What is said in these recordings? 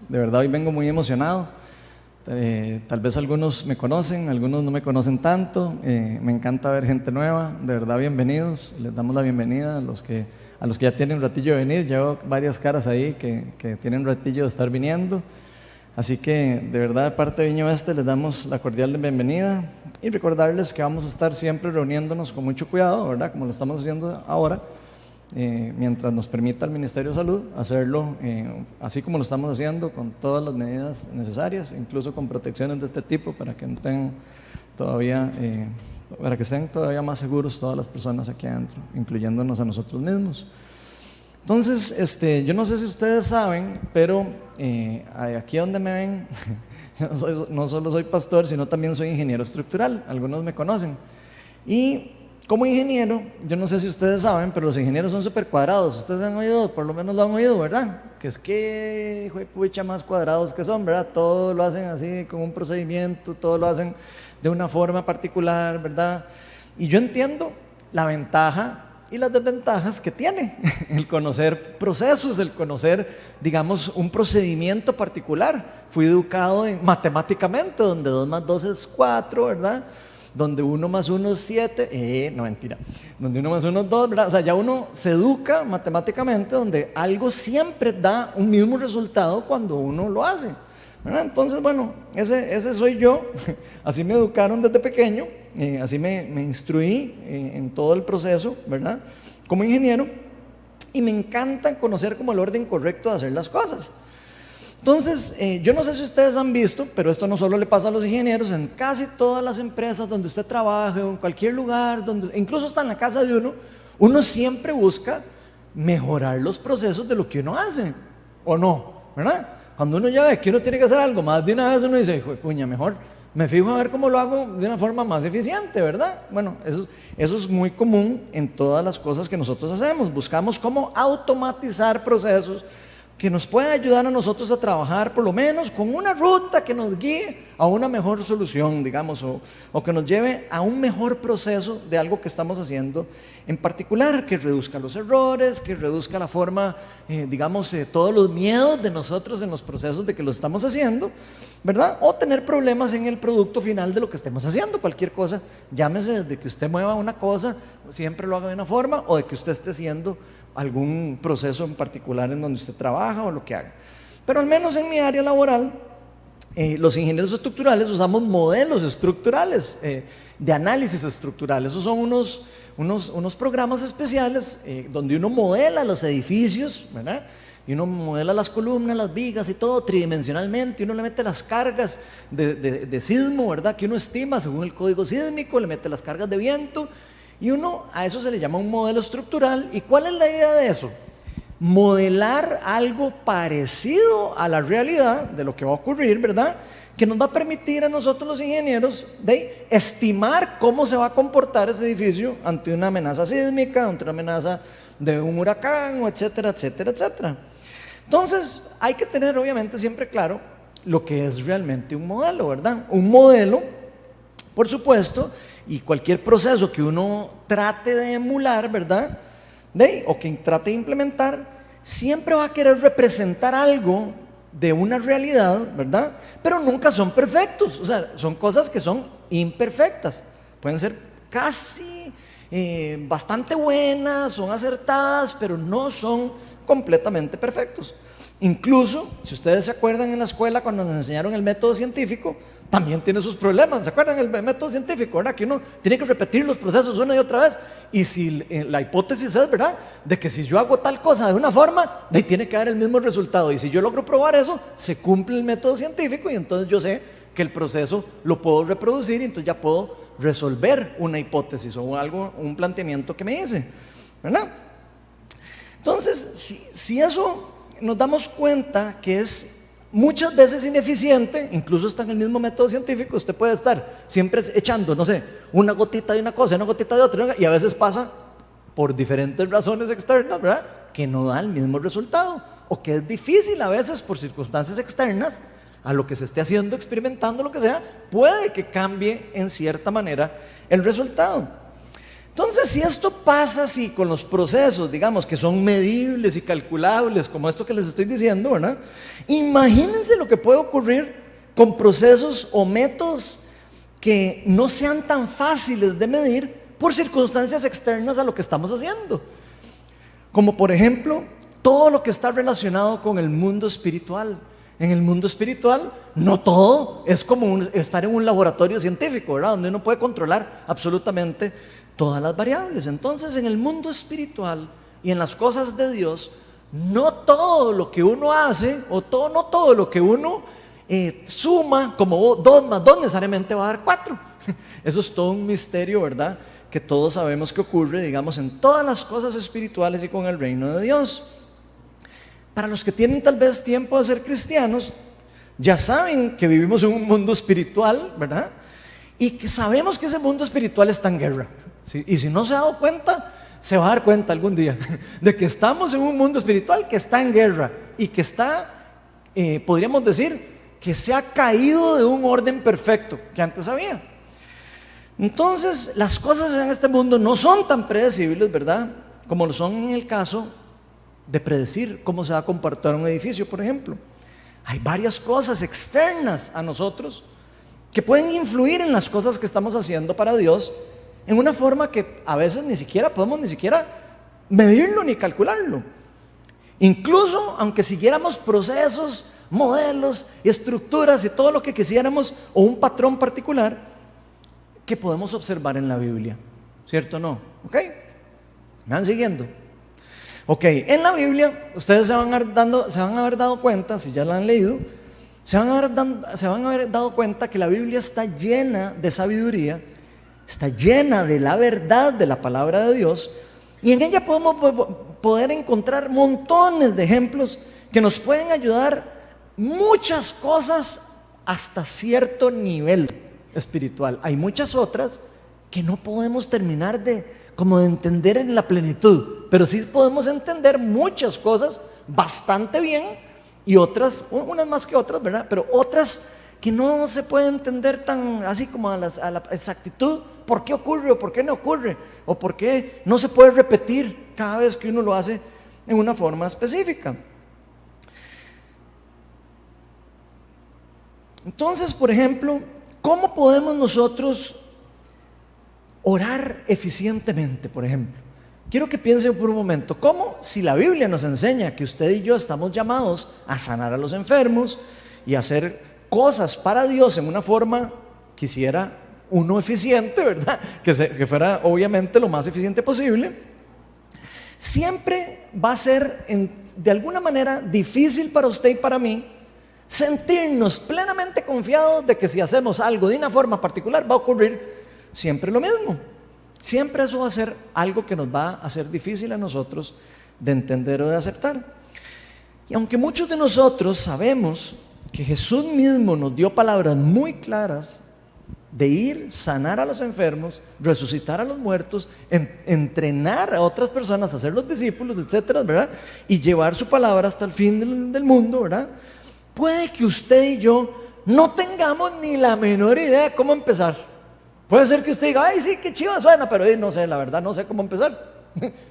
De verdad hoy vengo muy emocionado. Tal vez algunos me conocen, algunos no me conocen tanto. Me encanta ver gente nueva. De verdad, bienvenidos. Les damos la bienvenida a los que ya tienen un ratillo de venir. Ya veo varias caras ahí que tienen un ratillo de estar viniendo. Así que de verdad, de parte de Viña Oeste, les damos la cordial bienvenida y recordarles que vamos a estar siempre reuniéndonos con mucho cuidado, ¿verdad? Como lo estamos haciendo ahora, mientras nos permita el Ministerio de Salud hacerlo así como lo estamos haciendo, con todas las medidas necesarias, incluso con protecciones de este tipo para que no tengan todavía, para que estén todavía más seguros todas las personas aquí adentro, incluyéndonos a nosotros mismos. Entonces, yo no sé si ustedes saben, pero aquí donde me ven, no solo soy pastor, sino también soy ingeniero estructural. Algunos me conocen. Y como ingeniero, yo no sé si ustedes saben, pero los ingenieros son súper cuadrados. Ustedes han oído, por lo menos lo han oído, ¿verdad? Que es que, hijo de pucha, más cuadrados que son, ¿verdad? Todo lo hacen así, con un procedimiento, todo lo hacen de una forma particular, ¿verdad? Y yo entiendo la ventaja y las desventajas que tiene el conocer procesos, el conocer, digamos, un procedimiento particular. Fui educado matemáticamente, donde 2 más 2 es 4, ¿verdad? Donde 1 más 1 es 7, no, mentira, donde 1 más 1 es 2, ¿verdad? O sea, ya uno se educa matemáticamente, donde algo siempre da un mismo resultado cuando uno lo hace, ¿verdad? Entonces, bueno, ese soy yo. Así me educaron desde pequeño, así me instruí en todo el proceso, ¿verdad? Como ingeniero, y me encanta conocer como el orden correcto de hacer las cosas. Entonces, yo no sé si ustedes han visto, pero esto no solo le pasa a los ingenieros, en casi todas las empresas donde usted trabaje o en cualquier lugar, donde, incluso hasta en la casa de uno siempre busca mejorar los procesos de lo que uno hace, ¿o no? ¿Verdad? Cuando uno ya ve que uno tiene que hacer algo más de una vez, uno dice, hijo de puña, mejor me fijo a ver cómo lo hago de una forma más eficiente, ¿verdad? Bueno, eso es muy común en todas las cosas que nosotros hacemos. Buscamos cómo automatizar procesos que nos pueda ayudar a nosotros a trabajar por lo menos con una ruta que nos guíe a una mejor solución, digamos, o que nos lleve a un mejor proceso de algo que estamos haciendo en particular, que reduzca los errores, que reduzca la forma, digamos, todos los miedos de nosotros en los procesos de que lo estamos haciendo, ¿verdad? O tener problemas en el producto final de lo que estemos haciendo, cualquier cosa, llámese desde que usted mueva una cosa, siempre lo haga de una forma, o de que usted esté haciendo algún proceso en particular en donde usted trabaja o lo que haga. Pero al menos en mi área laboral, los ingenieros estructurales usamos modelos estructurales, de análisis estructural. Esos son unos programas especiales donde uno modela los edificios, ¿verdad? Y uno modela las columnas, las vigas y todo tridimensionalmente, y uno le mete las cargas de sismo, ¿verdad? Que uno estima según el código sísmico, le mete las cargas de viento, y uno a eso se le llama un modelo estructural. ¿Y cuál es la idea de eso? Modelar algo parecido a la realidad de lo que va a ocurrir, ¿verdad? Que nos va a permitir a nosotros los ingenieros de estimar cómo se va a comportar ese edificio ante una amenaza sísmica, ante una amenaza de un huracán, etcétera, etcétera, etcétera. Entonces hay que tener obviamente siempre claro lo que es realmente un modelo, ¿verdad? Un modelo, por supuesto, y cualquier proceso que uno trate de emular, ¿verdad? O que trate de implementar, siempre va a querer representar algo de una realidad, ¿verdad? Pero nunca son perfectos, o sea, son cosas que son imperfectas, pueden ser casi bastante buenas, son acertadas, pero no son completamente perfectos. Incluso, si ustedes se acuerdan en la escuela cuando nos enseñaron el método científico, también tiene sus problemas. ¿Se acuerdan el método científico, verdad? Que uno tiene que repetir los procesos una y otra vez. Y si la hipótesis es, ¿verdad?, de que si yo hago tal cosa de una forma, de ahí tiene que dar el mismo resultado. Y si yo logro probar eso, se cumple el método científico y entonces yo sé que el proceso lo puedo reproducir y entonces ya puedo resolver una hipótesis o algo, un planteamiento que me hice, ¿verdad? Entonces, si eso nos damos cuenta que es muchas veces ineficiente, incluso está en el mismo método científico, usted puede estar siempre echando, no sé, una gotita de una cosa, una gotita de otra, y a veces pasa por diferentes razones externas, ¿verdad?, que no da el mismo resultado, o que es difícil a veces por circunstancias externas a lo que se esté haciendo, experimentando, lo que sea, puede que cambie en cierta manera el resultado. Entonces, si esto pasa así con los procesos, digamos, que son medibles y calculables, como esto que les estoy diciendo, ¿verdad? Imagínense lo que puede ocurrir con procesos o métodos que no sean tan fáciles de medir por circunstancias externas a lo que estamos haciendo. Como por ejemplo, todo lo que está relacionado con el mundo espiritual. En el mundo espiritual, no todo es como estar en un laboratorio científico, ¿verdad? Donde uno puede controlar absolutamente todas las variables. Entonces, en el mundo espiritual y en las cosas de Dios, no todo lo que uno hace, no todo lo que uno suma como 2 más 2 necesariamente va a dar 4. Eso es todo un misterio, ¿verdad? Que todos sabemos que ocurre, digamos, en todas las cosas espirituales y con el reino de Dios. Para los que tienen tal vez tiempo de ser cristianos, ya saben que vivimos en un mundo espiritual, ¿verdad? Y que sabemos que ese mundo espiritual está en guerra, ¿sí? Y si no se ha dado cuenta, se va a dar cuenta algún día de que estamos en un mundo espiritual que está en guerra y que está, podríamos decir, que se ha caído de un orden perfecto que antes había. Entonces, las cosas en este mundo no son tan predecibles, ¿verdad? Como lo son en el caso de predecir cómo se va a comportar un edificio, por ejemplo. Hay varias cosas externas a nosotros que pueden influir en las cosas que estamos haciendo para Dios en una forma que a veces ni siquiera podemos medirlo ni calcularlo. Incluso aunque siguiéramos procesos, modelos, estructuras y todo lo que quisiéramos, o un patrón particular que podemos observar en la Biblia, ¿cierto o no? ¿Ok? ¿Me van siguiendo? Ok, en la Biblia ustedes se van a haber dado cuenta, si ya la han leído, se van a haber dado cuenta que la Biblia está llena de sabiduría, está llena de la verdad de la palabra de Dios, y en ella podemos poder encontrar montones de ejemplos que nos pueden ayudar muchas cosas hasta cierto nivel espiritual. Hay muchas otras que no podemos terminar de entender en la plenitud, pero sí podemos entender muchas cosas bastante bien y otras, unas más que otras, ¿verdad? Pero otras que no se puede entender tan así como a la exactitud, por qué ocurre o por qué no ocurre, o por qué no se puede repetir cada vez que uno lo hace en una forma específica. Entonces, por ejemplo, ¿cómo podemos nosotros orar eficientemente, por ejemplo? Quiero que piensen por un momento, ¿cómo si la Biblia nos enseña que usted y yo estamos llamados a sanar a los enfermos y a hacer cosas para Dios en una forma, quisiera uno eficiente, ¿verdad? Que fuera obviamente lo más eficiente posible. Siempre va a ser de alguna manera difícil para usted y para mí sentirnos plenamente confiados de que si hacemos algo de una forma particular va a ocurrir siempre lo mismo. Siempre eso va a ser algo que nos va a hacer difícil a nosotros de entender o de aceptar. Y aunque muchos de nosotros sabemos que Jesús mismo nos dio palabras muy claras de ir, sanar a los enfermos, resucitar a los muertos, entrenar a otras personas a ser los discípulos, etcétera, ¿verdad? Y llevar su palabra hasta el fin del mundo, ¿verdad? Puede que usted y yo no tengamos ni la menor idea de cómo empezar. Puede ser que usted diga, ay, sí, qué chiva suena, pero no sé, la verdad no sé cómo empezar.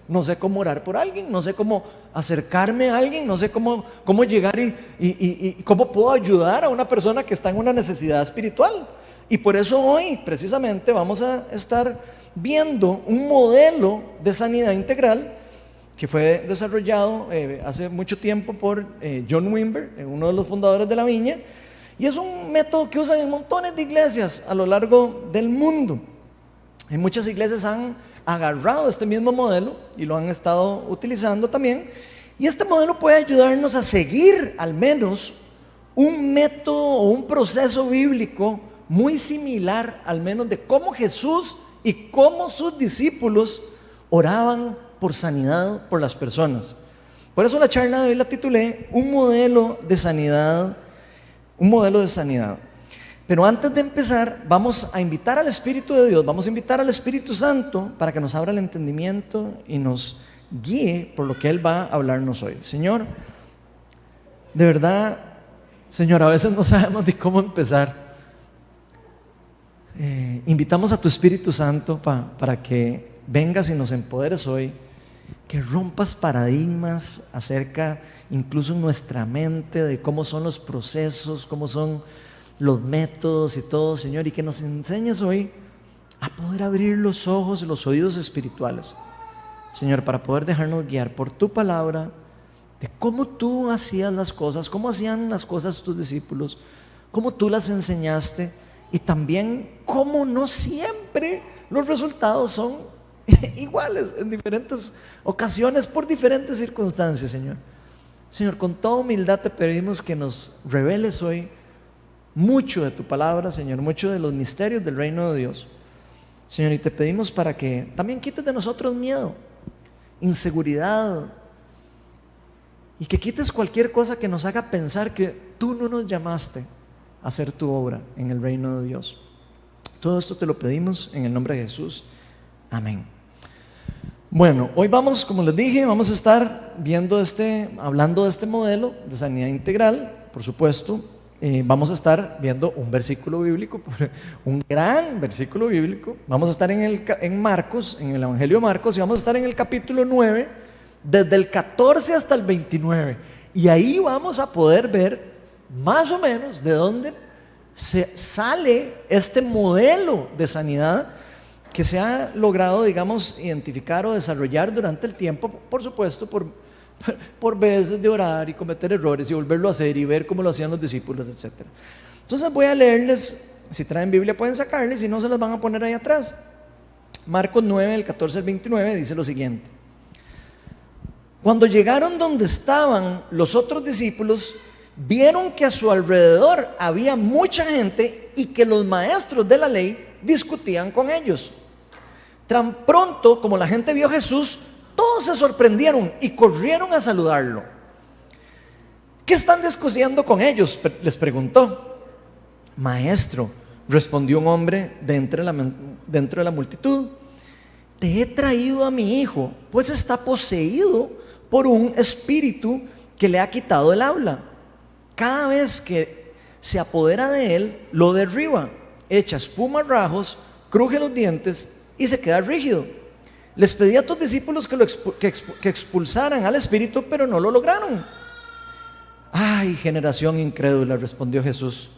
No sé cómo orar por alguien, no sé cómo acercarme a alguien, no sé cómo llegar y cómo puedo ayudar a una persona que está en una necesidad espiritual. Y por eso hoy precisamente vamos a estar viendo un modelo de sanidad integral que fue desarrollado hace mucho tiempo por John Wimber, uno de los fundadores de la Viña, y es un método que usan en montones de iglesias a lo largo del mundo. Y muchas iglesias han agarrado este mismo modelo y lo han estado utilizando también, y este modelo puede ayudarnos a seguir al menos un método o un proceso bíblico muy similar, al menos de cómo Jesús y cómo sus discípulos oraban por sanidad por las personas. Por eso la charla de hoy la titulé Un modelo de sanidad. Pero antes de empezar, vamos a invitar al Espíritu de Dios, vamos a invitar al Espíritu Santo para que nos abra el entendimiento y nos guíe por lo que Él va a hablarnos hoy. Señor, de verdad, Señor, a veces no sabemos ni cómo empezar. Invitamos a tu Espíritu Santo para que vengas y nos empoderes hoy, que rompas paradigmas acerca, incluso en nuestra mente, de cómo son los procesos, cómo son los métodos y todo, Señor, y que nos enseñes hoy a poder abrir los ojos y los oídos espirituales, Señor, para poder dejarnos guiar por tu palabra, de cómo tú hacías las cosas, cómo hacían las cosas tus discípulos, cómo tú las enseñaste, y también cómo no siempre los resultados son iguales en diferentes ocasiones, por diferentes circunstancias, Señor. Señor, con toda humildad te pedimos que nos reveles hoy mucho de tu palabra, Señor, mucho de los misterios del reino de Dios, Señor, y te pedimos para que también quites de nosotros miedo, inseguridad, y que quites cualquier cosa que nos haga pensar que tú no nos llamaste a hacer tu obra en el reino de Dios. Todo esto te lo pedimos en el nombre de Jesús. Amén. Bueno, hoy vamos, como les dije, vamos a estar hablando de este modelo de sanidad integral. Por supuesto, vamos a estar viendo un versículo bíblico, un gran versículo bíblico. Vamos a estar en Marcos, en el Evangelio de Marcos, y vamos a estar en el capítulo 9, desde el 14 hasta el 29. Y ahí vamos a poder ver más o menos de dónde sale este modelo de sanidad que se ha logrado, digamos, identificar o desarrollar durante el tiempo, por supuesto, por veces de orar y cometer errores y volverlo a hacer y ver cómo lo hacían los discípulos, etc. Entonces voy a leerles, si traen Biblia pueden sacarles, si no se las van a poner ahí atrás. Marcos 9, del 14 al 29 dice lo siguiente: cuando llegaron donde estaban los otros discípulos, vieron que a su alrededor había mucha gente y que los maestros de la ley discutían con ellos. Tan pronto como la gente vio a Jesús, todos se sorprendieron y corrieron a saludarlo. ¿Qué están discutiendo con ellos?, les preguntó. Maestro, respondió un hombre de entre la multitud, te he traído a mi hijo, pues está poseído por un espíritu que le ha quitado el habla. Cada vez que se apodera de él, lo derriba, echa espuma a rajos, cruje los dientes y se queda rígido. Les pedí a tus discípulos que expulsaran al espíritu, pero no lo lograron. Ay, generación incrédula, respondió Jesús,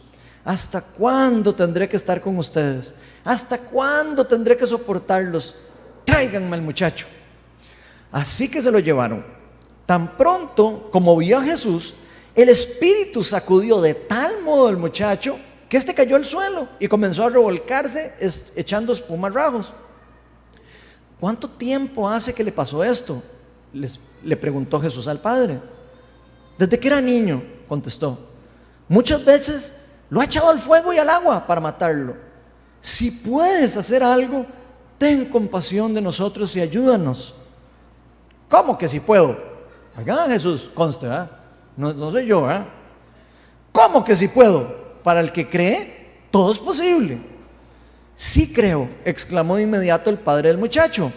¿hasta cuándo tendré que estar con ustedes? ¿Hasta cuándo tendré que soportarlos? Tráiganme al muchacho. Así que se lo llevaron. Tan pronto como vio a Jesús, el espíritu sacudió de tal modo al muchacho que éste cayó al suelo y comenzó a revolcarse echando espuma a rajos. ¿Cuánto tiempo hace que le pasó esto?, le preguntó Jesús al padre. Desde que era niño, contestó. Muchas veces lo ha echado al fuego y al agua para matarlo. Si puedes hacer algo, ten compasión de nosotros y ayúdanos. ¿Cómo que si puedo? Oigan, Jesús, conste, ¿eh? No soy yo, ¿eh? ¿Cómo que si puedo? Para el que cree, todo es posible. Sí creo, exclamó de inmediato el padre del muchacho.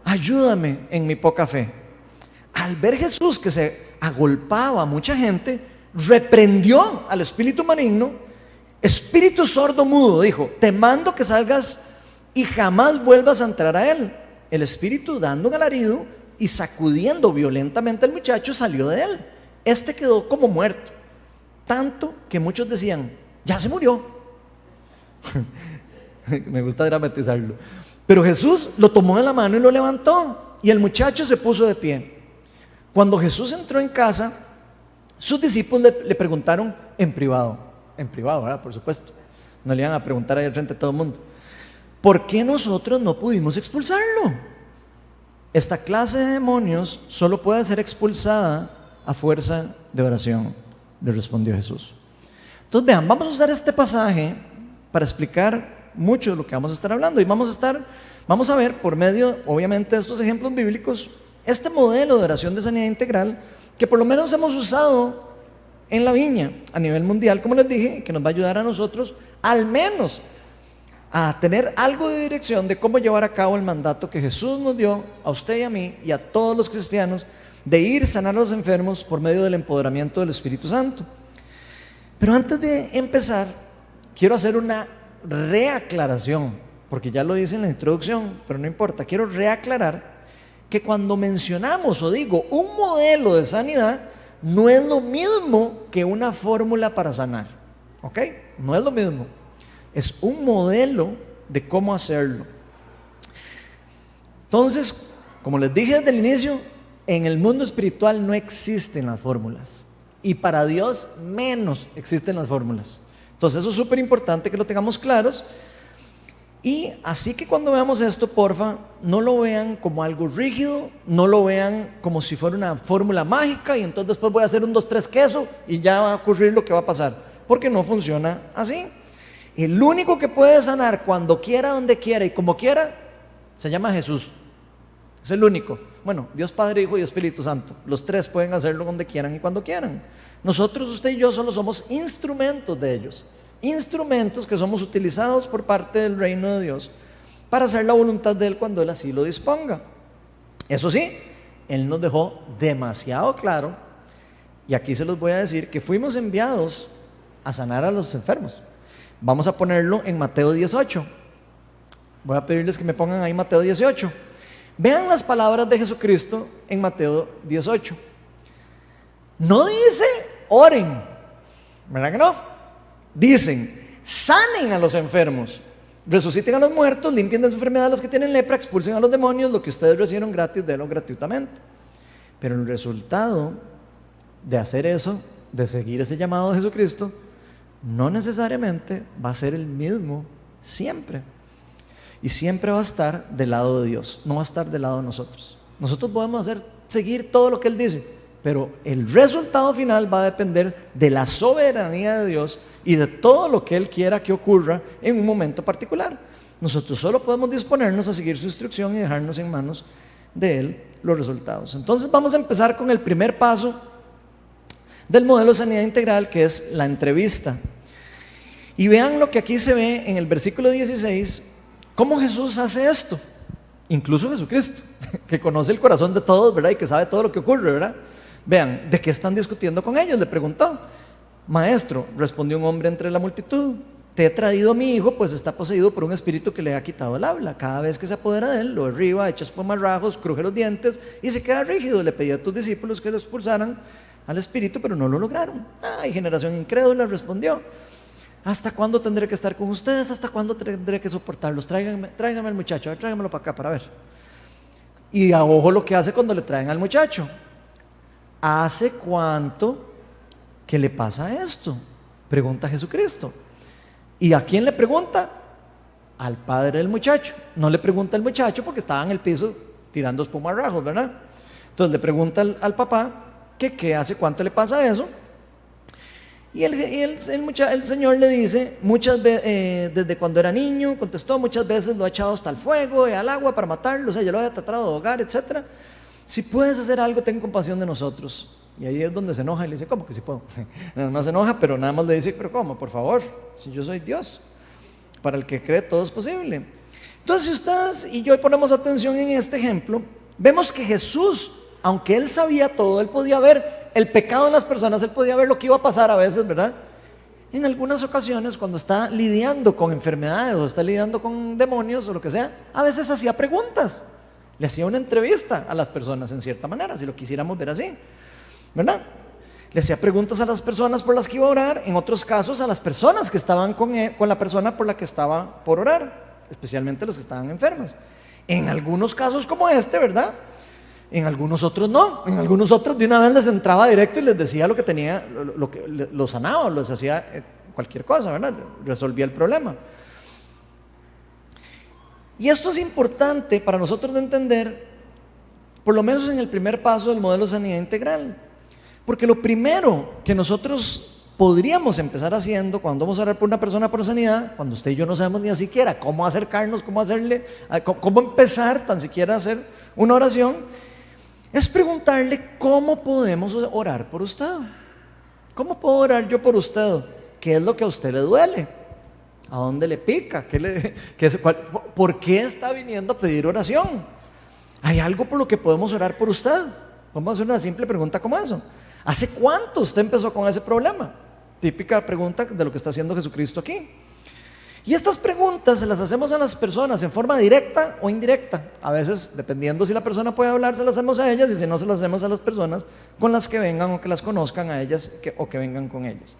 Ayúdame en mi poca fe. Al ver Jesús que se agolpaba a mucha gente, reprendió al espíritu maligno. Espíritu sordo mudo, dijo, te mando que salgas y jamás vuelvas a entrar a él. El espíritu, dando un alarido y sacudiendo violentamente al muchacho, salió de él. Este quedó como muerto, tanto que muchos decían, ya se murió. Me gusta dramatizarlo. Pero Jesús lo tomó de la mano y lo levantó, y el muchacho se puso de pie. Cuando Jesús entró en casa, sus discípulos le preguntaron en privado, ¿verdad? Por supuesto, no le iban a preguntar ahí al frente de todo el mundo, ¿por qué nosotros no pudimos expulsarlo? Esta clase de demonios solo puede ser expulsada a fuerza de oración, le respondió Jesús. Entonces vean, vamos a usar este pasaje para explicar mucho de lo que vamos a estar hablando, y vamos a ver por medio, obviamente, de estos ejemplos bíblicos, este modelo de oración de sanidad integral que por lo menos hemos usado en la Viña a nivel mundial, como les dije, que nos va a ayudar a nosotros al menos a tener algo de dirección de cómo llevar a cabo el mandato que Jesús nos dio a usted y a mí y a todos los cristianos, de ir sanar a los enfermos por medio del empoderamiento del Espíritu Santo. Pero antes de empezar, quiero hacer una reaclaración, porque ya lo dice en la introducción, pero no importa, quiero reaclarar que cuando mencionamos o digo un modelo de sanidad, no es lo mismo que una fórmula para sanar, ¿ok? No es lo mismo, es un modelo de cómo hacerlo. Entonces, como les dije desde el inicio, en el mundo espiritual no existen las fórmulas, y para Dios menos existen las fórmulas. Entonces eso es súper importante que lo tengamos claros. Y así que cuando veamos esto, porfa, no lo vean como algo rígido, no lo vean como si fuera una fórmula mágica y entonces después voy a hacer un 2, 3 queso y ya va a ocurrir lo que va a pasar, porque no funciona así. El único que puede sanar cuando quiera, donde quiera y como quiera, se llama Jesús. Es el único. Bueno, Dios Padre, Hijo y Espíritu Santo. Los tres pueden hacerlo donde quieran y cuando quieran. Nosotros, usted y yo, solo somos instrumentos de ellos. Instrumentos que somos utilizados por parte del reino de Dios para hacer la voluntad de Él cuando Él así lo disponga. Eso sí, Él nos dejó demasiado claro, y aquí se los voy a decir, que fuimos enviados a sanar a los enfermos. Vamos a ponerlo en Mateo 18. Voy a pedirles que me pongan ahí Mateo 18. Vean las palabras de Jesucristo en Mateo 18. No dice oren, ¿verdad que no? Dicen, sanen a los enfermos, resuciten a los muertos, limpien de su enfermedad a los que tienen lepra, expulsen a los demonios, lo que ustedes recibieron gratis, denlo gratuitamente. Pero el resultado de hacer eso, de seguir ese llamado de Jesucristo, no necesariamente va a ser el mismo siempre. Y siempre va a estar del lado de Dios, no va a estar del lado de nosotros. Nosotros podemos seguir todo lo que Él dice, pero el resultado final va a depender de la soberanía de Dios y de todo lo que Él quiera que ocurra en un momento particular. Nosotros solo podemos disponernos a seguir su instrucción y dejarnos en manos de Él los resultados. Entonces vamos a empezar con el primer paso del modelo de sanidad integral, que es la entrevista. Y vean lo que aquí se ve en el versículo 16, cómo Jesús hace esto. Incluso Jesucristo, que conoce el corazón de todos, ¿verdad? Y que sabe todo lo que ocurre, ¿verdad? Vean, ¿de qué están discutiendo con ellos? Le preguntó. Maestro, respondió un hombre entre la multitud, te he traído a mi hijo, pues está poseído por un espíritu que le ha quitado el habla. Cada vez que se apodera de él, lo derriba, echa espumarrajos, cruje los dientes y se queda rígido. Le pedí a tus discípulos que lo expulsaran al espíritu, pero no lo lograron. Ay, generación incrédula, respondió. ¿Hasta cuándo tendré que estar con ustedes? ¿Hasta cuándo tendré que soportarlos? Tráiganme al muchacho, a ver, tráiganmelo para acá para ver. Y a ojo lo que hace cuando le traen al muchacho. ¿Hace cuánto que le pasa esto? Pregunta Jesucristo. ¿Y a quién le pregunta? Al padre del muchacho. No le pregunta al muchacho porque estaba en el piso tirando espumarrajos, ¿verdad? Entonces le pregunta al papá que hace cuánto le pasa eso. Y el Señor le dice, muchas veces, desde cuando era niño, contestó, muchas veces lo ha echado hasta el fuego y al agua para matarlo, o sea, ya lo había tratado de ahogar, etc. Si puedes hacer algo, ten compasión de nosotros. Y ahí es donde se enoja y le dice, ¿cómo que sí puedo? Nada más se enoja, pero nada más le dice, pero ¿cómo? Por favor, si yo soy Dios. Para el que cree todo es posible. Entonces, si ustedes y yo ponemos atención en este ejemplo, vemos que Jesús, aunque Él sabía todo, Él podía ver el pecado en las personas, Él podía ver lo que iba a pasar a veces, ¿verdad? En algunas ocasiones, cuando está lidiando con enfermedades o está lidiando con demonios o lo que sea, a veces hacía preguntas. Le hacía una entrevista a las personas en cierta manera, si lo quisiéramos ver así, ¿verdad? Le hacía preguntas a las personas por las que iba a orar, en otros casos a las personas que estaban con la persona por la que estaba por orar, especialmente los que estaban enfermos. En algunos casos como este, ¿verdad? En algunos otros no, en algunos otros de una vez les entraba directo y les decía lo que tenía, lo que lo sanaba, les hacía cualquier cosa, ¿verdad? Resolvía el problema. Y esto es importante para nosotros de entender, por lo menos en el primer paso del modelo de sanidad integral, porque lo primero que nosotros podríamos empezar haciendo cuando vamos a orar por una persona por sanidad, cuando usted y yo no sabemos ni siquiera cómo acercarnos, cómo empezar tan siquiera a hacer una oración, es preguntarle cómo podemos orar por usted. ¿Cómo puedo orar yo por usted? ¿Qué es lo que a usted le duele? ¿A dónde le pica? ¿Por qué está viniendo a pedir oración? ¿Hay algo por lo que podemos orar por usted? Vamos a hacer una simple pregunta como eso. ¿Hace cuánto usted empezó con ese problema? Típica pregunta de lo que está haciendo Jesucristo aquí. Y estas preguntas se las hacemos a las personas en forma directa o indirecta. A veces, dependiendo si la persona puede hablar, se las hacemos a ellas, y si no, se las hacemos a las personas con las que vengan o que las conozcan a ellas o que vengan con ellas.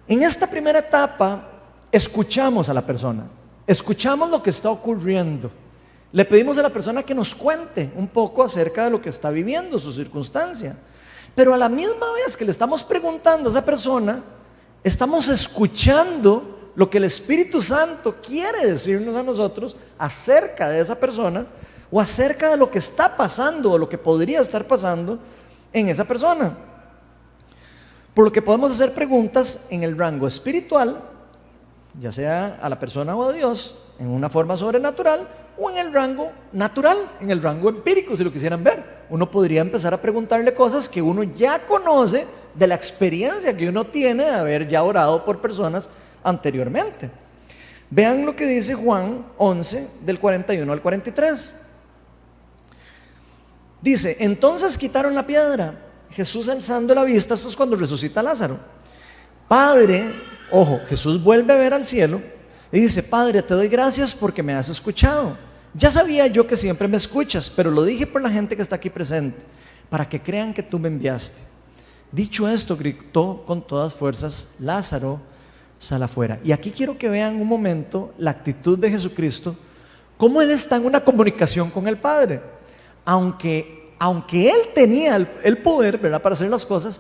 En esta primera etapa, escuchamos a la persona, escuchamos lo que está ocurriendo. Le pedimos a la persona que nos cuente un poco acerca de lo que está viviendo, su circunstancia. Pero a la misma vez que le estamos preguntando a esa persona, estamos escuchando lo que el Espíritu Santo quiere decirnos a nosotros acerca de esa persona, o acerca de lo que está pasando o lo que podría estar pasando en esa persona. Por lo que podemos hacer preguntas en el rango espiritual, ya sea a la persona o a Dios, en una forma sobrenatural, o en el rango natural, en el rango empírico, si lo quisieran ver. Uno podría empezar a preguntarle cosas que uno ya conoce de la experiencia que uno tiene de haber ya orado por personas anteriormente. Vean lo que dice Juan 11, del 41 al 43. Dice: entonces quitaron la piedra. Jesús, alzando la vista, esto es cuando resucita a Lázaro. Padre, ojo, Jesús vuelve a ver al cielo y dice: Padre, te doy gracias porque me has escuchado. Ya sabía yo que siempre me escuchas, pero lo dije por la gente que está aquí presente, para que crean que tú me enviaste. Dicho esto, gritó con todas fuerzas: Lázaro, sal afuera. Y aquí quiero que vean un momento la actitud de Jesucristo, cómo Él está en una comunicación con el Padre. Aunque Él tenía el poder, ¿verdad?, para hacer las cosas,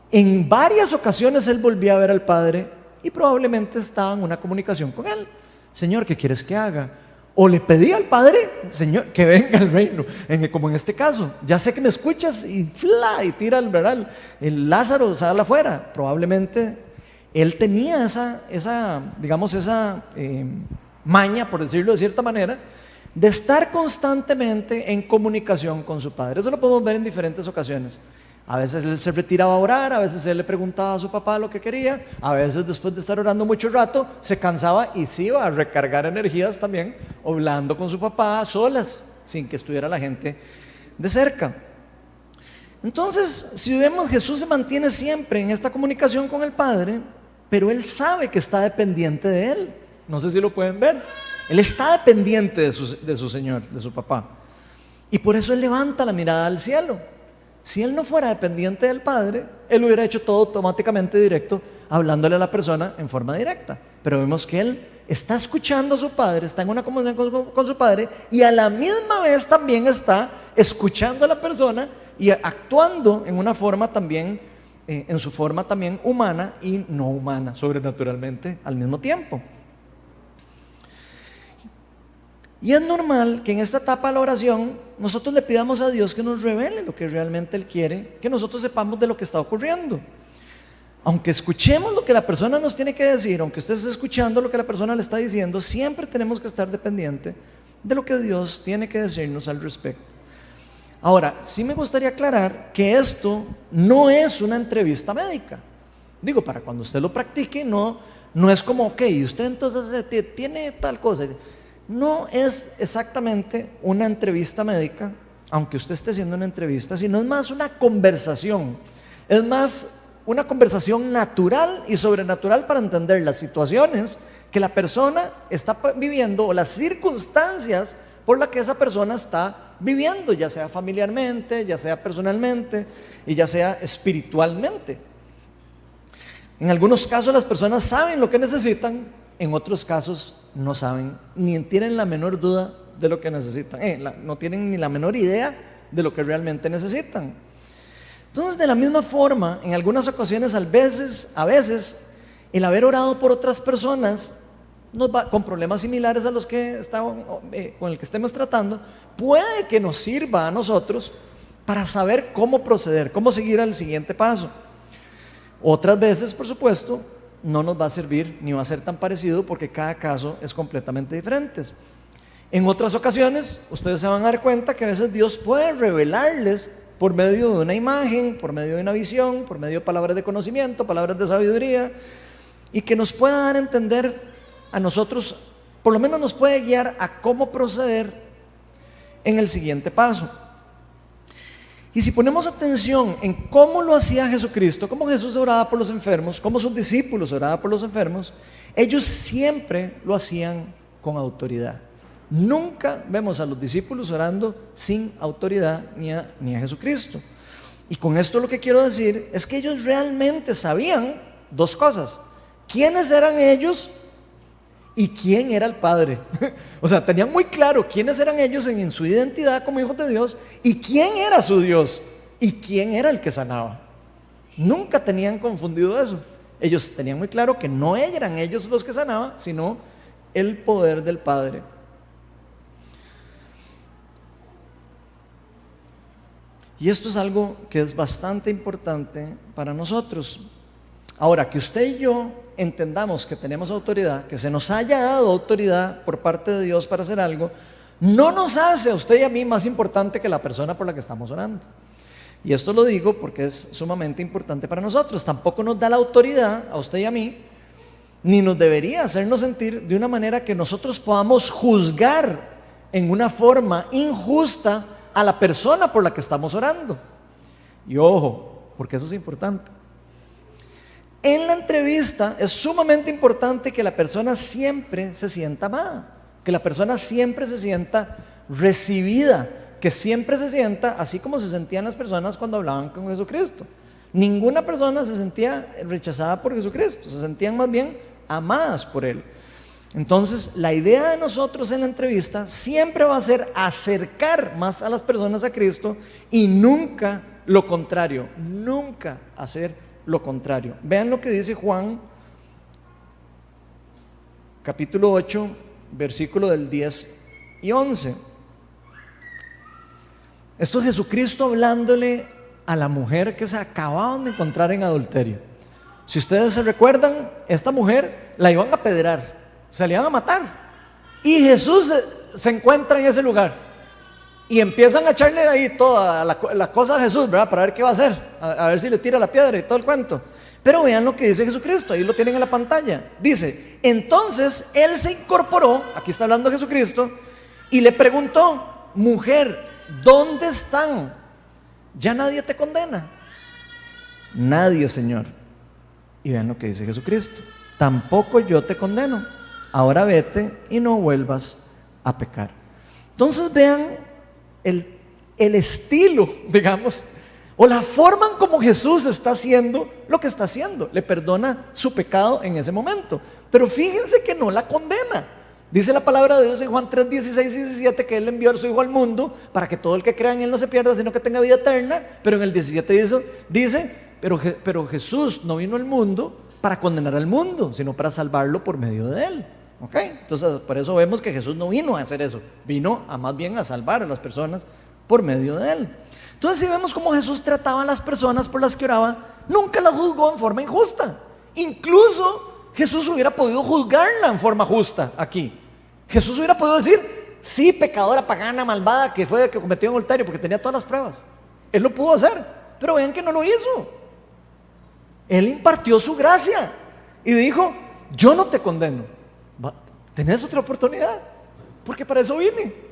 en varias ocasiones Él volvía a ver al Padre y probablemente estaba en una comunicación con Él. Señor, ¿qué quieres que haga? O le pedía al Padre: Señor, que venga el reino, como en este caso. Ya sé que me escuchas, y tira el Lázaro, sale afuera. Probablemente Él tenía esa maña, por decirlo de cierta manera, de estar constantemente en comunicación con su Padre. Eso lo podemos ver en diferentes ocasiones. A veces Él se retiraba a orar, a veces Él le preguntaba a su papá lo que quería, a veces después de estar orando mucho rato se cansaba y se iba a recargar energías también, hablando con su papá solas, sin que estuviera la gente de cerca. Entonces, si vemos, Jesús se mantiene siempre en esta comunicación con el Padre, pero Él sabe que está dependiente de Él. No sé si lo pueden ver. Él está dependiente de su Señor, de su papá. Y por eso Él levanta la mirada al cielo. Si Él no fuera dependiente del Padre, Él hubiera hecho todo automáticamente directo, hablándole a la persona en forma directa. Pero vemos que Él está escuchando a su Padre, está en una comunicación con su Padre, y a la misma vez también está escuchando a la persona y actuando en una forma también, en su forma también humana y no humana, sobrenaturalmente al mismo tiempo. Y es normal que en esta etapa de la oración nosotros le pidamos a Dios que nos revele lo que realmente Él quiere, que nosotros sepamos de lo que está ocurriendo. Aunque escuchemos lo que la persona nos tiene que decir, aunque usted esté escuchando lo que la persona le está diciendo, siempre tenemos que estar dependiente de lo que Dios tiene que decirnos al respecto. Ahora, sí me gustaría aclarar que esto no es una entrevista médica. Digo, para cuando usted lo practique, no es como: ok, usted entonces tiene tal cosa. No es exactamente una entrevista médica, aunque usted esté haciendo una entrevista, sino es más una conversación. Es más una conversación natural y sobrenatural para entender las situaciones que la persona está viviendo, o las circunstancias por las que esa persona está viviendo, ya sea familiarmente, ya sea personalmente y ya sea espiritualmente. En algunos casos las personas saben lo que necesitan, en otros casos no saben, ni tienen la menor duda de lo que necesitan, no tienen ni la menor idea de lo que realmente necesitan. Entonces, de la misma forma, en algunas ocasiones, a veces, el haber orado por otras personas con problemas similares a los que con el que estemos tratando, puede que nos sirva a nosotros para saber cómo proceder, cómo seguir al siguiente paso. Otras veces, por supuesto, no nos va a servir ni va a ser tan parecido, porque cada caso es completamente diferente. En otras ocasiones, ustedes se van a dar cuenta que a veces Dios puede revelarles por medio de una imagen, por medio de una visión, por medio de palabras de conocimiento, palabras de sabiduría, y que nos pueda dar a entender a nosotros, por lo menos nos puede guiar a cómo proceder en el siguiente paso. Y si ponemos atención en cómo lo hacía Jesucristo, cómo Jesús oraba por los enfermos, cómo sus discípulos oraban por los enfermos, ellos siempre lo hacían con autoridad. Nunca vemos a los discípulos orando sin autoridad ni a Jesucristo. Y con esto lo que quiero decir es que ellos realmente sabían dos cosas: quiénes eran ellos y quién era el Padre. O sea, tenían muy claro quiénes eran ellos en su identidad como hijos de Dios y quién era su Dios y quién era el que sanaba. Nunca tenían confundido eso. Ellos tenían muy claro que no eran ellos los que sanaban, sino el poder del Padre. Y esto es algo que es bastante importante para nosotros. Ahora, que usted y yo entendamos que tenemos autoridad, que se nos haya dado autoridad por parte de Dios para hacer algo, no nos hace a usted y a mí más importante que la persona por la que estamos orando. Y esto lo digo porque es sumamente importante para nosotros. Tampoco nos da la autoridad a usted y a mí, ni nos debería hacernos sentir de una manera que nosotros podamos juzgar en una forma injusta a la persona por la que estamos orando. Y ojo, porque eso es importante. En la entrevista es sumamente importante que la persona siempre se sienta amada, que la persona siempre se sienta recibida, que siempre se sienta así como se sentían las personas cuando hablaban con Jesucristo. Ninguna persona se sentía rechazada por Jesucristo, se sentían más bien amadas por Él. Entonces, la idea de nosotros en la entrevista siempre va a ser acercar más a las personas a Cristo y nunca lo contrario, nunca hacer lo contrario. Vean lo que dice Juan, capítulo 8, versículo del 10 y 11. Esto es Jesucristo hablándole a la mujer que se acababan de encontrar en adulterio. Si ustedes se recuerdan, esta mujer la iban a apedrear, se le iban a matar, y Jesús se encuentra en ese lugar y empiezan a echarle ahí toda la cosa a Jesús, ¿verdad? Para ver qué va a hacer, a ver si le tira la piedra y todo el cuento. Pero vean lo que dice Jesucristo, ahí lo tienen en la pantalla. Dice: entonces Él se incorporó, aquí está hablando Jesucristo, y le preguntó: mujer, ¿dónde están? ¿Ya nadie te condena? Nadie, Señor. Y vean lo que dice Jesucristo: tampoco yo te condeno. Ahora vete y no vuelvas a pecar. Entonces vean el estilo, digamos, o la forma en como Jesús está haciendo lo que está haciendo. Le perdona su pecado en ese momento, pero fíjense que no la condena. Dice la palabra de Dios en Juan 3, 16 y 17 que Él envió a su Hijo al mundo para que todo el que crea en Él no se pierda, sino que tenga vida eterna. Pero en el 17 dice, pero Jesús no vino al mundo para condenar al mundo, sino para salvarlo por medio de Él. ¿Ok? Entonces, por eso vemos que Jesús no vino a hacer eso, vino más bien a salvar a las personas por medio de Él. Entonces, si vemos cómo Jesús trataba a las personas por las que oraba, nunca las juzgó en forma injusta. Incluso Jesús hubiera podido juzgarla en forma justa aquí. Jesús hubiera podido decir: sí, pecadora, pagana, malvada, que fue que cometió adulterio, porque tenía todas las pruebas. Él lo pudo hacer, pero vean que no lo hizo. Él impartió su gracia y dijo: yo no te condeno, tenés otra oportunidad, porque para eso vine.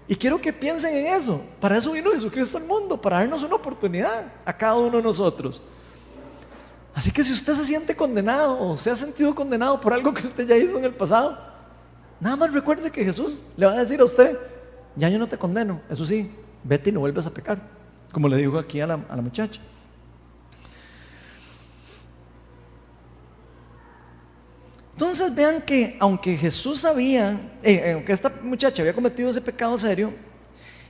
Y quiero que piensen en eso. Para eso vino Jesucristo al mundo, para darnos una oportunidad a cada uno de nosotros. Así que si usted se siente condenado o se ha sentido condenado por algo que usted ya hizo en el pasado, nada más recuerde que Jesús le va a decir a usted: ya yo no te condeno, eso sí, vete y no vuelvas a pecar, como le dijo aquí a la muchacha. Entonces vean que aunque Jesús sabía, aunque esta muchacha había cometido ese pecado serio,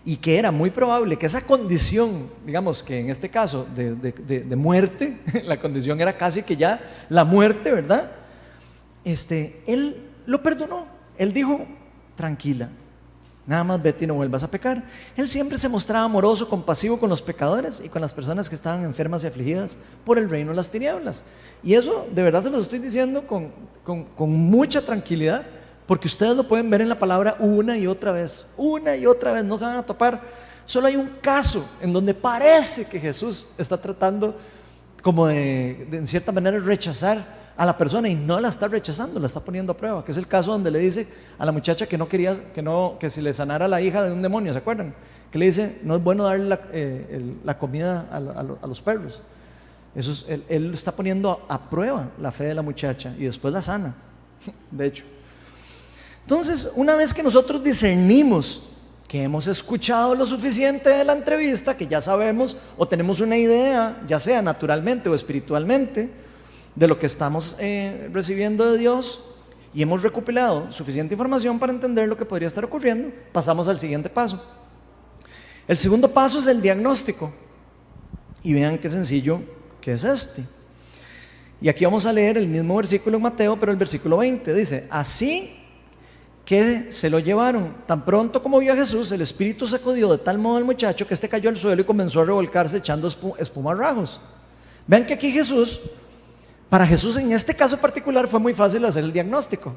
y que era muy probable que esa condición, digamos que en este caso de muerte, la condición era casi que ya la muerte, ¿verdad? Él lo perdonó. Él dijo: tranquila, nada más vete y no vuelvas a pecar. Él siempre se mostraba amoroso, compasivo con los pecadores y con las personas que estaban enfermas y afligidas por el reino de las tinieblas. Y eso de verdad se los estoy diciendo con mucha tranquilidad, porque ustedes lo pueden ver en la palabra una y otra vez, no se van a topar. Solo hay un caso en donde parece que Jesús está tratando como de en cierta manera rechazar a la persona, y no la está rechazando, la está poniendo a prueba, que es el caso donde le dice a la muchacha que no quería que si le sanara la hija de un demonio, ¿se acuerdan? que le dice, no es bueno darle la comida a los perros. Eso es, él está poniendo a prueba la fe de la muchacha y después la sana, de hecho. Entonces, una vez que nosotros discernimos que hemos escuchado lo suficiente de la entrevista, que ya sabemos o tenemos una idea, ya sea naturalmente o espiritualmente, de lo que estamos recibiendo de Dios, y hemos recopilado suficiente información para entender lo que podría estar ocurriendo, pasamos al siguiente paso. El segundo paso es el diagnóstico. Y vean qué sencillo que es este. Y aquí vamos a leer el mismo versículo en Mateo, pero el versículo 20 dice: así que se lo llevaron. Tan pronto como vio a Jesús, el espíritu sacudió de tal modo al muchacho que este cayó al suelo y comenzó a revolcarse echando espuma a rajos. Vean que aquí para Jesús en este caso particular fue muy fácil hacer el diagnóstico.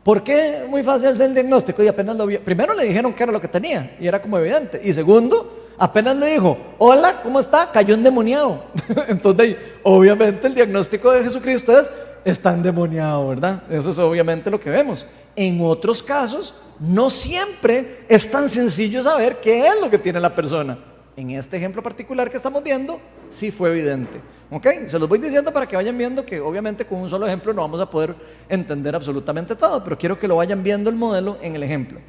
¿Por qué muy fácil hacer el diagnóstico? Y apenas lo vio. Primero le dijeron qué era lo que tenía y era como evidente. Y segundo, apenas le dijo: hola, ¿cómo está? Cayó endemoniado. Entonces, obviamente el diagnóstico de Jesucristo es: está endemoniado, ¿verdad? Eso es obviamente lo que vemos. En otros casos, no siempre es tan sencillo saber qué es lo que tiene la persona. En este ejemplo particular que estamos viendo, sí fue evidente. ¿Ok? Se los voy diciendo para que vayan viendo que obviamente con un solo ejemplo no vamos a poder entender absolutamente todo, pero quiero que lo vayan viendo el modelo en el ejemplo.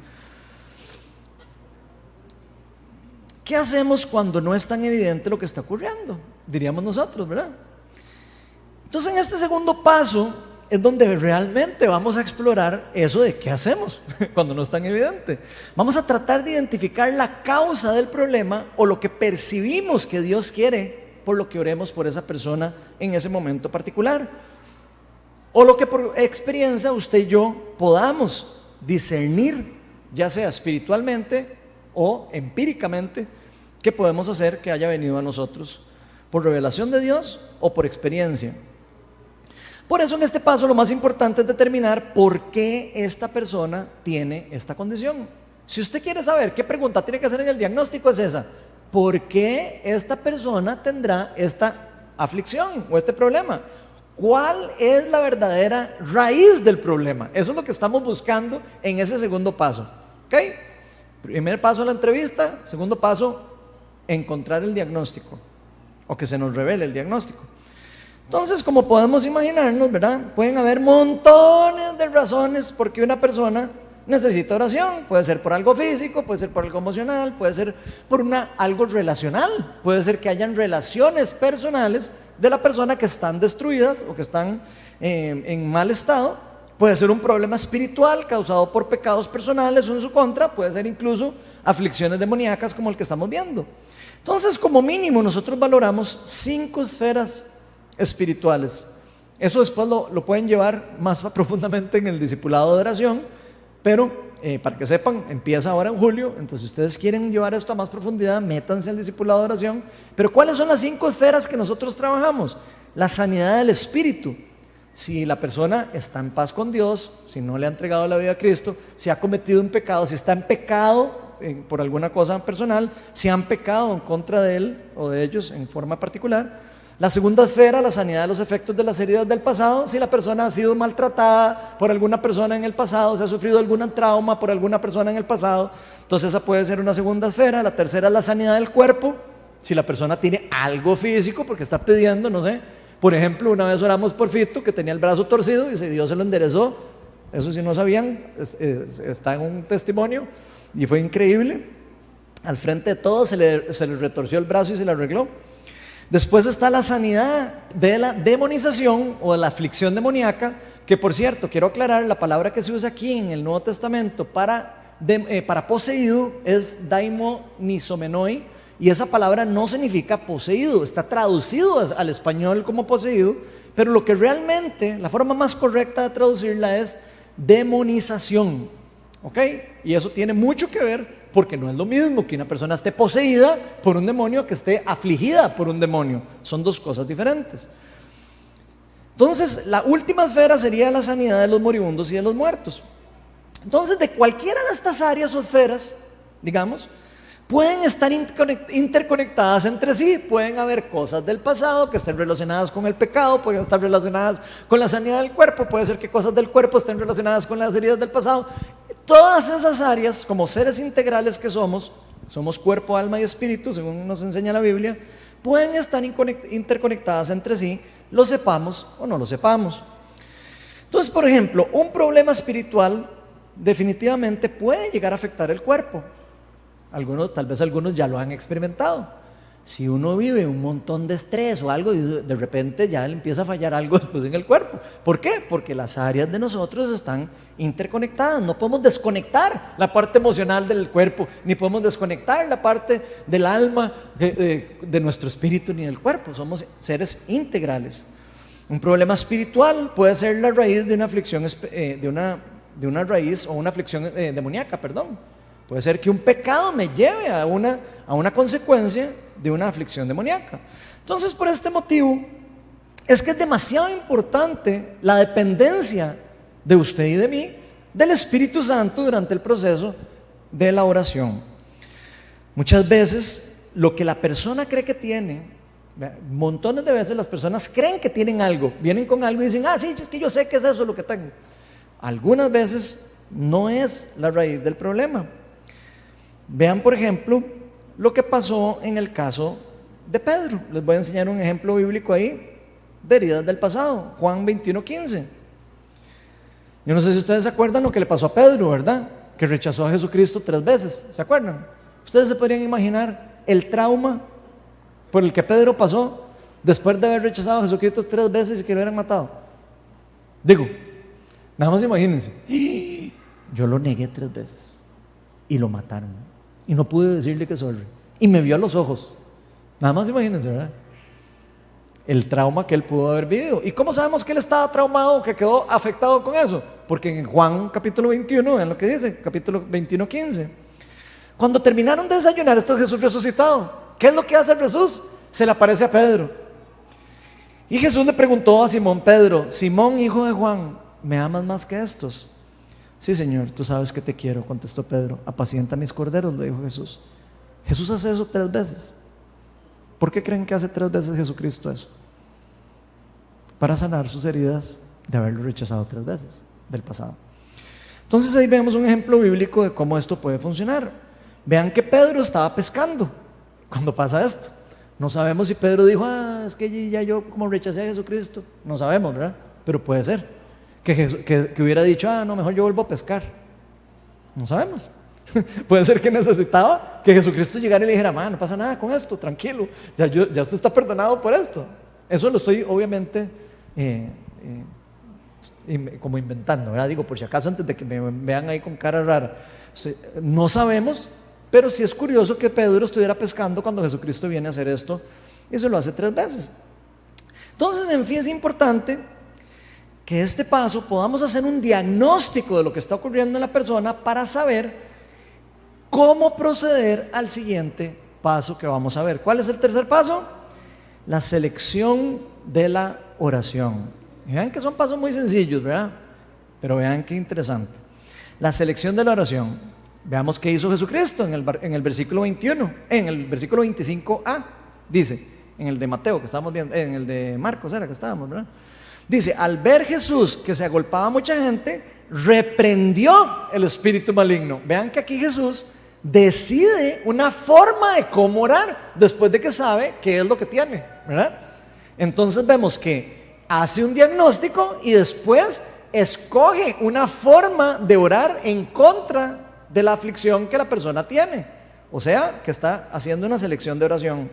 ¿Qué hacemos cuando no es tan evidente lo que está ocurriendo? Diríamos nosotros, ¿verdad? Entonces, en este segundo paso es donde realmente vamos a explorar eso de qué hacemos cuando no es tan evidente. Vamos a tratar de identificar la causa del problema o lo que percibimos que Dios quiere por lo que oremos por esa persona en ese momento particular, o lo que por experiencia usted y yo podamos discernir, ya sea espiritualmente o empíricamente, que podemos hacer que haya venido a nosotros por revelación de Dios o por experiencia. Por eso en este paso lo más importante es determinar por qué esta persona tiene esta condición. Si usted quiere saber qué pregunta tiene que hacer en el diagnóstico, es esa: ¿por qué esta persona tendrá esta aflicción o este problema? ¿Cuál es la verdadera raíz del problema? Eso es lo que estamos buscando en ese segundo paso. ¿Ok? Primer paso, la entrevista. Segundo paso, encontrar el diagnóstico, o que se nos revele el diagnóstico. Entonces, como podemos imaginarnos, ¿verdad? Pueden haber montones de razones por qué una persona necesita oración. Puede ser por algo físico, puede ser por algo emocional, puede ser por algo relacional. Puede ser que hayan relaciones personales de la persona que están destruidas o que están en mal estado. Puede ser un problema espiritual causado por pecados personales o en su contra. Puede ser incluso aflicciones demoníacas como el que estamos viendo. Entonces, como mínimo, nosotros valoramos 5 esferas espirituales. Eso después lo pueden llevar más profundamente en el discipulado de oración, pero para que sepan, empieza ahora en julio. Entonces, si ustedes quieren llevar esto a más profundidad, métanse al discipulado de oración. Pero ¿cuáles son las 5 esferas que nosotros trabajamos? La sanidad del espíritu. Si la persona está en paz con Dios, si no le ha entregado la vida a Cristo, si ha cometido un pecado, si está en pecado por alguna cosa personal, si han pecado en contra de él o de ellos en forma particular. La segunda esfera, la sanidad de los efectos de las heridas del pasado. Si la persona ha sido maltratada por alguna persona en el pasado, si ha sufrido algún trauma por alguna persona en el pasado, entonces esa puede ser una segunda esfera. La tercera es la sanidad del cuerpo. Si la persona tiene algo físico porque está pidiendo, no sé, por ejemplo, una vez oramos por Fito, que tenía el brazo torcido, y si Dios se lo enderezó. Eso sí no sabían, está en un testimonio y fue increíble. Al frente de todos se le retorció el brazo y se le arregló. Después está la sanidad de la demonización o de la aflicción demoníaca, que por cierto, quiero aclarar, la palabra que se usa aquí en el Nuevo Testamento para poseído es daimonizomenoi, y esa palabra no significa poseído, está traducido al español como poseído, pero lo que realmente, la forma más correcta de traducirla es demonización. ¿Ok? Y eso tiene mucho que ver, porque no es lo mismo que una persona esté poseída por un demonio que esté afligida por un demonio. Son 2 cosas diferentes. Entonces, la última esfera sería la sanidad de los moribundos y de los muertos. Entonces, de cualquiera de estas áreas o esferas, digamos, pueden estar interconectadas entre sí. Pueden haber cosas del pasado que estén relacionadas con el pecado, pueden estar relacionadas con la sanidad del cuerpo, puede ser que cosas del cuerpo estén relacionadas con las heridas del pasado. Todas esas áreas, como seres integrales que somos, somos cuerpo, alma y espíritu, según nos enseña la Biblia, pueden estar interconectadas entre sí, lo sepamos o no lo sepamos. Entonces, por ejemplo, un problema espiritual definitivamente puede llegar a afectar el cuerpo. Tal vez algunos ya lo han experimentado. Si uno vive un montón de estrés o algo y de repente ya le empieza a fallar algo después en el cuerpo. ¿Por qué? Porque las áreas de nosotros están interconectadas. No podemos desconectar la parte emocional del cuerpo, ni podemos desconectar la parte del alma, de nuestro espíritu, ni del cuerpo. Somos seres integrales. Un problema espiritual puede ser la raíz de una aflicción, de una raíz o una aflicción demoníaca, perdón. Puede ser que un pecado me lleve a una consecuencia de una aflicción demoníaca. Entonces, por este motivo, es que es demasiado importante la dependencia de usted y de mí, del Espíritu Santo durante el proceso de la oración. Muchas veces, lo que la persona cree que tiene, montones de veces las personas creen que tienen algo, vienen con algo y dicen, sí, es que yo sé que es eso lo que tengo. Algunas veces no es la raíz del problema. Vean, por ejemplo, lo que pasó en el caso de Pedro. Les voy a enseñar un ejemplo bíblico ahí de heridas del pasado, Juan 21:15. Yo no sé si ustedes se acuerdan lo que le pasó a Pedro, ¿verdad? Que rechazó a Jesucristo 3 veces, ¿se acuerdan? Ustedes se podrían imaginar el trauma por el que Pedro pasó después de haber rechazado a Jesucristo 3 veces y que lo hubieran matado. Digo, nada más imagínense, yo lo negué 3 veces y lo mataron. Y no pude decirle que sorry. Y me vio a los ojos. Nada más imagínense, ¿verdad? El trauma que él pudo haber vivido. ¿Y cómo sabemos que él estaba traumado, que quedó afectado con eso? Porque en Juan capítulo 21, vean lo que dice, capítulo 21:15. Cuando terminaron de desayunar, esto es Jesús resucitado. ¿Qué es lo que hace Jesús? Se le aparece a Pedro. Y Jesús le preguntó a Simón Pedro, Simón, hijo de Juan, ¿me amas más que estos? Sí, Señor, tú sabes que te quiero, contestó Pedro. Apacienta mis corderos, le dijo Jesús. Jesús hace eso 3 veces. ¿Por qué creen que hace 3 veces Jesucristo eso? Para sanar sus heridas de haberlo rechazado 3 veces del pasado. Entonces ahí vemos un ejemplo bíblico de cómo esto puede funcionar. Vean que Pedro estaba pescando cuando pasa esto. No sabemos si Pedro dijo, es que ya yo como rechacé a Jesucristo. No sabemos, ¿verdad? Pero puede ser que hubiera dicho, no, mejor yo vuelvo a pescar. No sabemos. Puede ser que necesitaba que Jesucristo llegara y le dijera, no pasa nada con esto, tranquilo, ya usted está perdonado por esto. Eso lo estoy obviamente como inventando, ¿verdad? Digo, por si acaso, antes de que me vean ahí con cara rara. No sabemos, pero sí es curioso que Pedro estuviera pescando cuando Jesucristo viene a hacer esto, y se lo hace 3 veces. Entonces, en fin, es importante que este paso podamos hacer un diagnóstico de lo que está ocurriendo en la persona para saber cómo proceder al siguiente paso que vamos a ver. ¿Cuál es el tercer paso? La selección de la oración. Y vean que son pasos muy sencillos, ¿verdad? Pero vean qué interesante. La selección de la oración. Veamos qué hizo Jesucristo en el versículo 21, en el versículo 25a, dice, en el de Mateo que estábamos viendo, en el de Marcos era que estábamos, ¿verdad? Dice, al ver Jesús que se agolpaba mucha gente, reprendió el espíritu maligno. Vean que aquí Jesús decide una forma de cómo orar después de que sabe qué es lo que tiene, ¿verdad? Entonces vemos que hace un diagnóstico y después escoge una forma de orar en contra de la aflicción que la persona tiene. O sea, que está haciendo una selección de oración.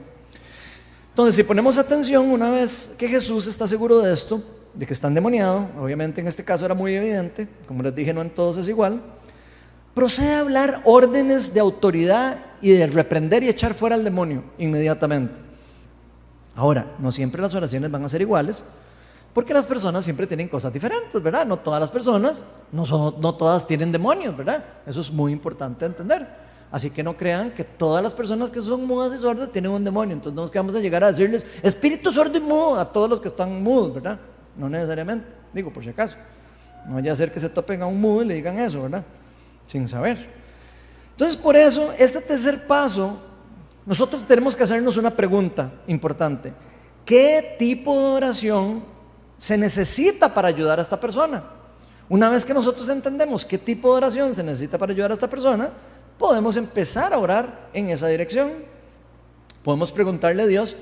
Entonces, si ponemos atención, una vez que Jesús está seguro de esto, de que está endemoniado, obviamente en este caso era muy evidente, como les dije, no en todos es igual, procede a hablar órdenes de autoridad y de reprender y echar fuera al demonio inmediatamente. Ahora, no siempre las oraciones van a ser iguales, porque las personas siempre tienen cosas diferentes, ¿verdad? No todas las personas, no todas tienen demonios, ¿verdad? Eso es muy importante entender. Así que no crean que todas las personas que son mudas y sordas tienen un demonio. Entonces no es que vamos a llegar a decirles espíritu sordo y mudo a todos los que están mudos, ¿verdad? No necesariamente, digo por si acaso. No vaya a ser que se topen a un mudo y le digan eso, ¿verdad? Sin saber. Entonces por eso, este tercer paso, nosotros tenemos que hacernos una pregunta importante. ¿Qué tipo de oración se necesita para ayudar a esta persona? Una vez que nosotros entendemos qué tipo de oración se necesita para ayudar a esta persona, podemos empezar a orar en esa dirección. Podemos preguntarle a Dios: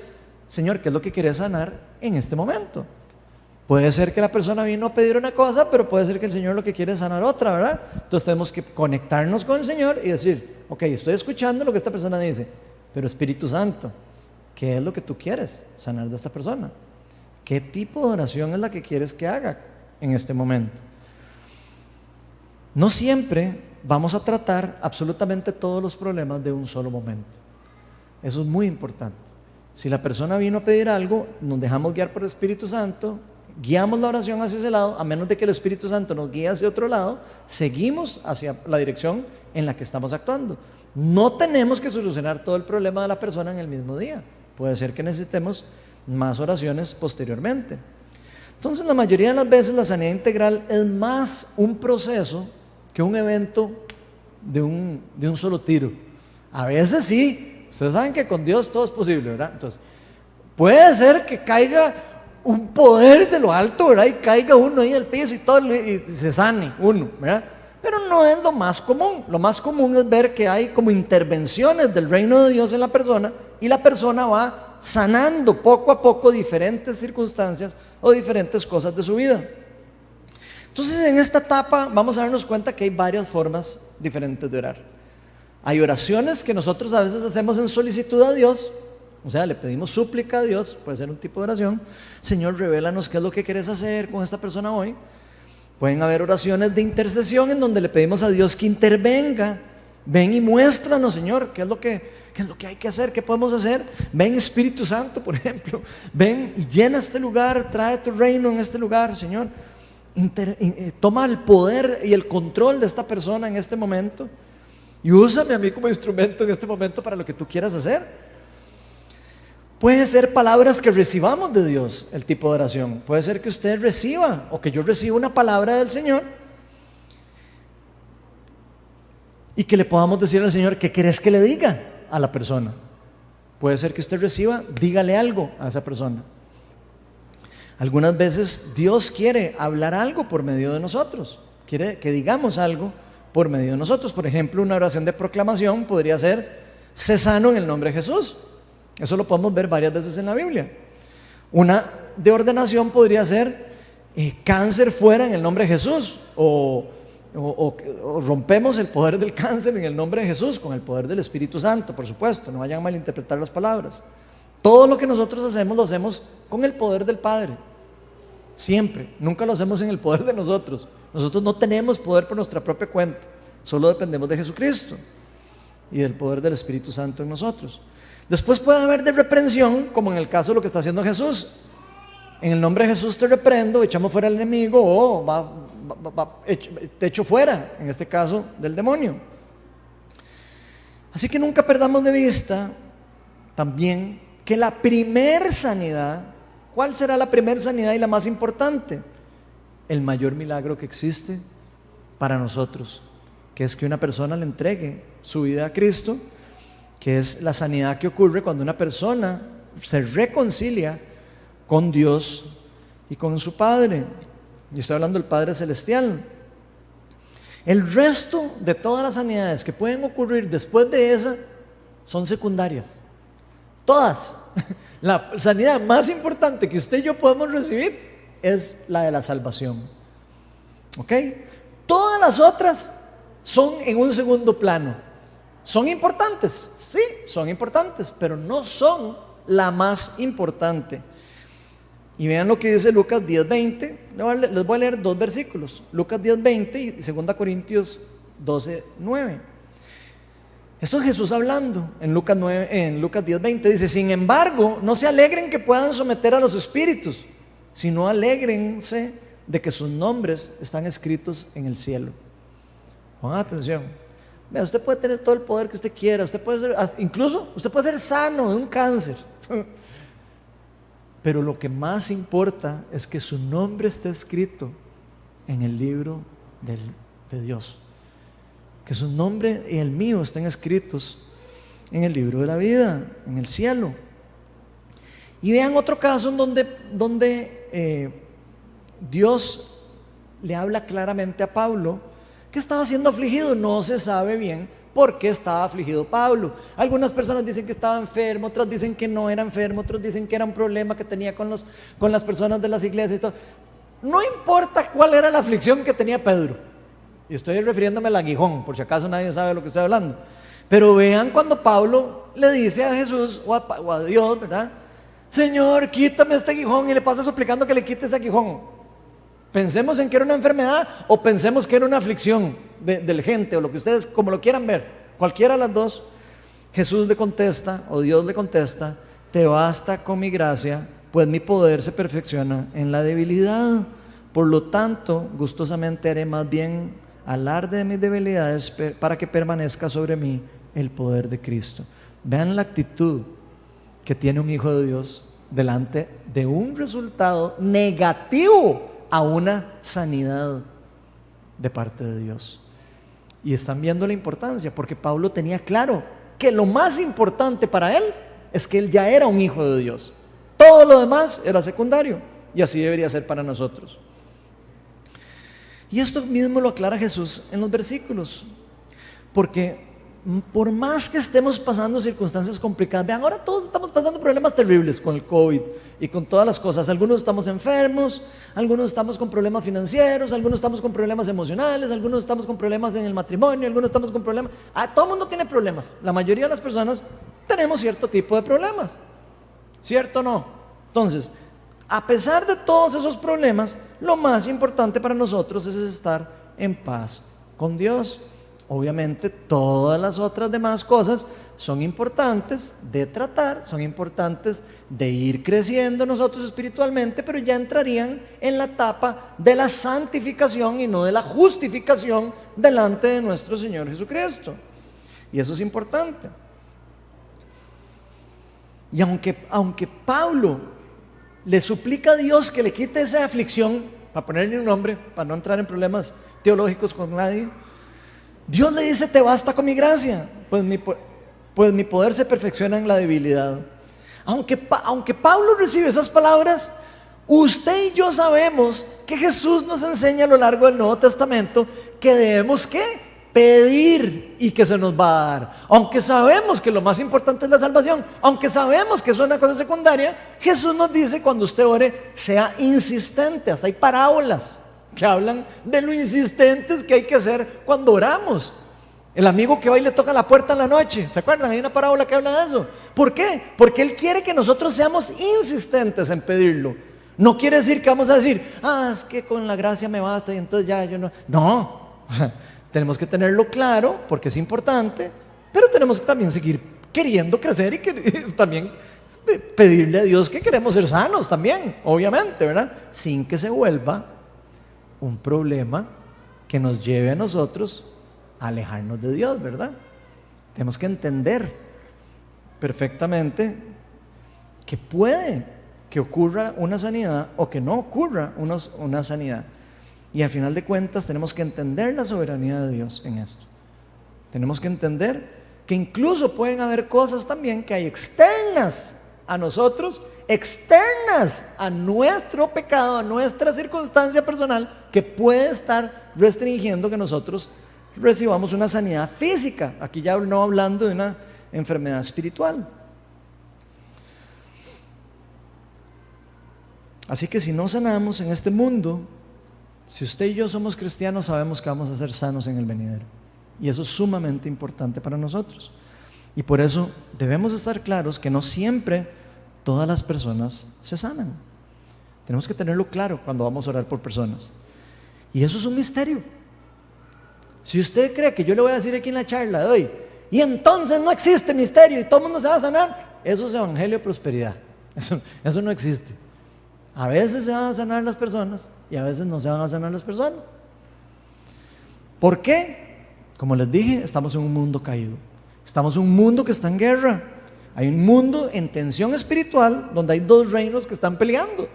Señor, ¿qué es lo que quieres sanar en este momento? Puede ser que la persona vino a pedir una cosa, pero puede ser que el Señor lo que quiere es sanar otra, ¿verdad? Entonces tenemos que conectarnos con el Señor y decir: ok, estoy escuchando lo que esta persona dice, pero Espíritu Santo, ¿qué es lo que tú quieres sanar de esta persona? ¿Qué tipo de oración es la que quieres que haga en este momento? No siempre vamos a tratar absolutamente todos los problemas de un solo momento. Eso es muy importante. Si la persona vino a pedir algo, nos dejamos guiar por el Espíritu Santo, guiamos la oración hacia ese lado, a menos de que el Espíritu Santo nos guíe hacia otro lado, seguimos hacia la dirección en la que estamos actuando. No tenemos que solucionar todo el problema de la persona en el mismo día. Puede ser que necesitemos más oraciones posteriormente. Entonces, la mayoría de las veces la sanidad integral es más un proceso que un evento de un solo tiro. A veces sí, ustedes saben que con Dios todo es posible, ¿verdad? Entonces, puede ser que caiga un poder de lo alto, ¿verdad? Y caiga uno ahí en el piso y todo, y se sane uno, ¿verdad? Pero no es lo más común. Lo más común es ver que hay como intervenciones del reino de Dios en la persona, y la persona va sanando poco a poco diferentes circunstancias o diferentes cosas de su vida. Entonces, en esta etapa vamos a darnos cuenta que hay varias formas diferentes de orar. Hay oraciones que nosotros a veces hacemos en solicitud a Dios, o sea, le pedimos súplica a Dios, puede ser un tipo de oración. Señor, revélanos qué es lo que quieres hacer con esta persona hoy. Pueden haber oraciones de intercesión en donde le pedimos a Dios que intervenga. Ven y muéstranos, Señor, qué es lo que hay que hacer, qué podemos hacer. Ven, Espíritu Santo, por ejemplo, ven y llena este lugar, trae tu reino en este lugar, Señor. Toma el poder y el control de esta persona en este momento, y úsame a mí como instrumento en este momento para lo que tú quieras hacer. Puede ser palabras que recibamos de Dios, el tipo de oración. Puede ser que usted reciba, o que yo reciba una palabra del Señor, y que le podamos decir al Señor: ¿qué querés que le diga a la persona? Puede ser que usted reciba: dígale algo a esa persona. Algunas veces Dios quiere hablar algo por medio de nosotros, quiere que digamos algo por medio de nosotros. Por ejemplo, una oración de proclamación podría ser: sé sano en el nombre de Jesús. Eso lo podemos ver varias veces en la Biblia. Una de ordenación podría ser: cáncer fuera en el nombre de Jesús, o rompemos el poder del cáncer en el nombre de Jesús, con el poder del Espíritu Santo, por supuesto. No vayan a malinterpretar las palabras. Todo lo que nosotros hacemos, lo hacemos con el poder del Padre. Siempre. Nunca lo hacemos en el poder de nosotros. Nosotros no tenemos poder por nuestra propia cuenta. Solo dependemos de Jesucristo y del poder del Espíritu Santo en nosotros. Después puede haber de reprensión, como en el caso de lo que está haciendo Jesús. En el nombre de Jesús te reprendo, echamos fuera al enemigo, o te echo fuera, en este caso del demonio. Así que nunca perdamos de vista también que la primer sanidad, ¿cuál será la primer sanidad y la más importante? El mayor milagro que existe para nosotros, que es que una persona le entregue su vida a Cristo, que es la sanidad que ocurre cuando una persona se reconcilia con Dios y con su Padre. Y estoy hablando del Padre Celestial. El resto de todas las sanidades que pueden ocurrir después de esa son secundarias. Todas. La sanidad más importante que usted y yo podemos recibir es la de la salvación. ¿Ok? Todas las otras son en un segundo plano. ¿Son importantes? Sí, son importantes, pero no son la más importante. Y vean lo que dice Lucas 10:20. Les voy a leer dos versículos: Lucas 10:20 y 2 Corintios 12:9. Esto es Jesús hablando en Lucas 10:20. Dice: sin embargo, no se alegren que puedan someter a los espíritus, sino alégrense de que sus nombres están escritos en el cielo. Pongan atención. Vea, usted puede tener todo el poder que usted quiera, usted puede ser, incluso usted puede ser sano de un cáncer, pero lo que más importa es que su nombre esté escrito en el libro de Dios, que su nombre y el mío estén escritos en el libro de la vida, en el cielo. Y vean otro caso en donde Dios le habla claramente a Pablo, que estaba siendo afligido, no se sabe bien ¿Por qué estaba afligido Pablo? Algunas personas dicen que estaba enfermo, otras dicen que no era enfermo, otros dicen que era un problema que tenía con las personas de las iglesias y todo. No importa cuál era la aflicción que tenía Pedro, y estoy refiriéndome al aguijón, por si acaso nadie sabe de lo que estoy hablando. Pero vean cuando Pablo le dice a Jesús o a Dios, ¿verdad? Señor, quítame este aguijón, y le pasa suplicando que le quite ese aguijón. Pensemos en que era una enfermedad o pensemos que era una aflicción del gente, o lo que ustedes como lo quieran ver, cualquiera de las dos. Jesús le contesta, o Dios le contesta: te basta con mi gracia, pues mi poder se perfecciona en la debilidad. Por lo tanto, gustosamente haré más bien alarde de mis debilidades para que permanezca sobre mí el poder de Cristo. Vean la actitud que tiene un hijo de Dios delante de un resultado negativo a una sanidad de parte de Dios. Y están viendo la importancia, porque Pablo tenía claro que lo más importante para él es que él ya era un hijo de Dios. Todo lo demás era secundario, y así debería ser para nosotros. Y esto mismo lo aclara Jesús en los versículos, porque por más que estemos pasando circunstancias complicadas, vean, ahora todos estamos pasando problemas terribles con el COVID y con todas las cosas. Algunos estamos enfermos, algunos estamos con problemas financieros, algunos estamos con problemas emocionales, algunos estamos con problemas en el matrimonio, algunos estamos con problemas. Todo el mundo tiene problemas. La mayoría de las personas tenemos cierto tipo de problemas, ¿cierto o no? Entonces, a pesar de todos esos problemas, lo más importante para nosotros es estar en paz con Dios. Obviamente todas las otras demás cosas son importantes de tratar, son importantes de ir creciendo nosotros espiritualmente, pero ya entrarían en la etapa de la santificación y no de la justificación delante de nuestro Señor Jesucristo. Y eso es importante. Y aunque Pablo le suplica a Dios que le quite esa aflicción, para ponerle un nombre, para no entrar en problemas teológicos con nadie, Dios le dice: te basta con mi gracia, pues mi poder se perfecciona en la debilidad. Aunque Pablo recibe esas palabras, usted y yo sabemos que Jesús nos enseña a lo largo del Nuevo Testamento que debemos ¿qué? Pedir, y que se nos va a dar. Aunque sabemos que lo más importante es la salvación, aunque sabemos que eso es una cosa secundaria, Jesús nos dice: cuando usted ore, sea insistente. Hasta hay parábolas que hablan de lo insistentes que hay que ser cuando oramos. El amigo que va y le toca la puerta en la noche, ¿se acuerdan? Hay una parábola que habla de eso. ¿Por qué? Porque Él quiere que nosotros seamos insistentes en pedirlo. No quiere decir que vamos a decir: es que con la gracia me basta y entonces ya yo no. No, tenemos que tenerlo claro porque es importante, pero tenemos que también seguir queriendo crecer y también pedirle a Dios que queremos ser sanos también, obviamente, ¿verdad? Sin que se vuelva un problema que nos lleve a nosotros a alejarnos de Dios, ¿verdad? Tenemos que entender perfectamente que puede que ocurra una sanidad o que no ocurra una sanidad. Y al final de cuentas tenemos que entender la soberanía de Dios en esto. Tenemos que entender que incluso pueden haber cosas también que hay externas a nosotros, externas a nuestro pecado, a nuestra circunstancia personal, que puede estar restringiendo que nosotros recibamos una sanidad física. Aquí ya no hablando de una enfermedad espiritual. Así que si no sanamos en este mundo, si usted y yo somos cristianos, sabemos que vamos a ser sanos en el venidero. Y eso es sumamente importante para nosotros. Y por eso debemos estar claros que no siempre todas las personas se sanan. Tenemos que tenerlo claro cuando vamos a orar por personas. Y eso es un misterio. Si usted cree que yo le voy a decir aquí en la charla de hoy, y entonces no existe misterio y todo el mundo se va a sanar, eso es evangelio de prosperidad. Eso no existe. A veces se van a sanar las personas y a veces no se van a sanar las personas. ¿Por qué? Como les dije, estamos en un mundo caído. Estamos en un mundo que está en guerra. Hay un mundo en tensión espiritual donde hay dos reinos que están peleando,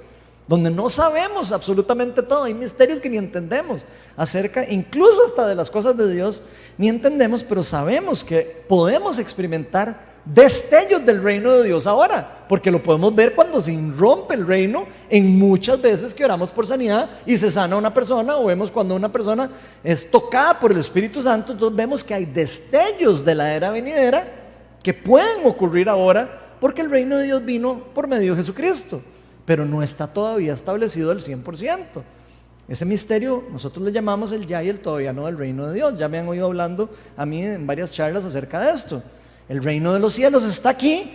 donde no sabemos absolutamente todo. Hay misterios que ni entendemos acerca, incluso hasta de las cosas de Dios, ni entendemos, pero sabemos que podemos experimentar destellos del reino de Dios ahora, porque lo podemos ver cuando se irrumpe el reino en muchas veces que oramos por sanidad y se sana una persona, o vemos cuando una persona es tocada por el Espíritu Santo. Entonces vemos que hay destellos de la era venidera que pueden ocurrir ahora porque el reino de Dios vino por medio de Jesucristo, pero no está todavía establecido al 100%. Ese misterio nosotros le llamamos el ya y el todavía no del reino de Dios. Ya me han oído hablando a mí en varias charlas acerca de esto. El reino de los cielos está aquí,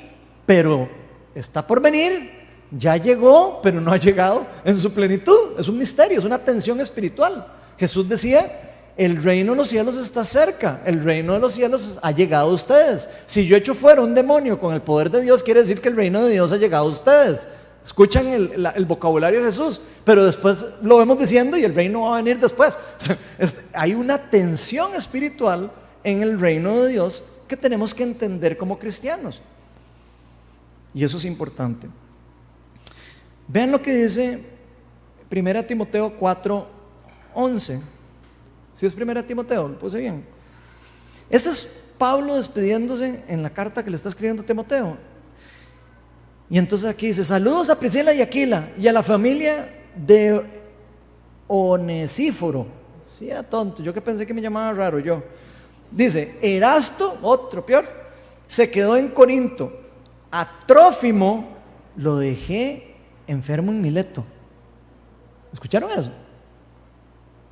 pero está por venir. Ya llegó, pero no ha llegado en su plenitud. Es un misterio, es una tensión espiritual. Jesús decía: el reino de los cielos está cerca, el reino de los cielos ha llegado a ustedes. Si yo echo fuera un demonio con el poder de Dios, quiere decir que el reino de Dios ha llegado a ustedes. Escuchan el vocabulario de Jesús, pero después lo vemos diciendo: y el reino va a venir después. Hay una tensión espiritual en el reino de Dios que tenemos que entender como cristianos, y eso es importante. Vean lo que dice 1 Timoteo 4:11. Si es 1 Timoteo, lo puse bien. Este es Pablo despidiéndose en la carta que le está escribiendo a Timoteo. Y entonces aquí dice: saludos a Priscila y Aquila y a la familia de Onesíforo. Sí, tonto, yo que pensé que me llamaba raro yo. Dice: Erasto, otro peor, se quedó en Corinto. A Trófimo lo dejé enfermo en Mileto. ¿Escucharon eso?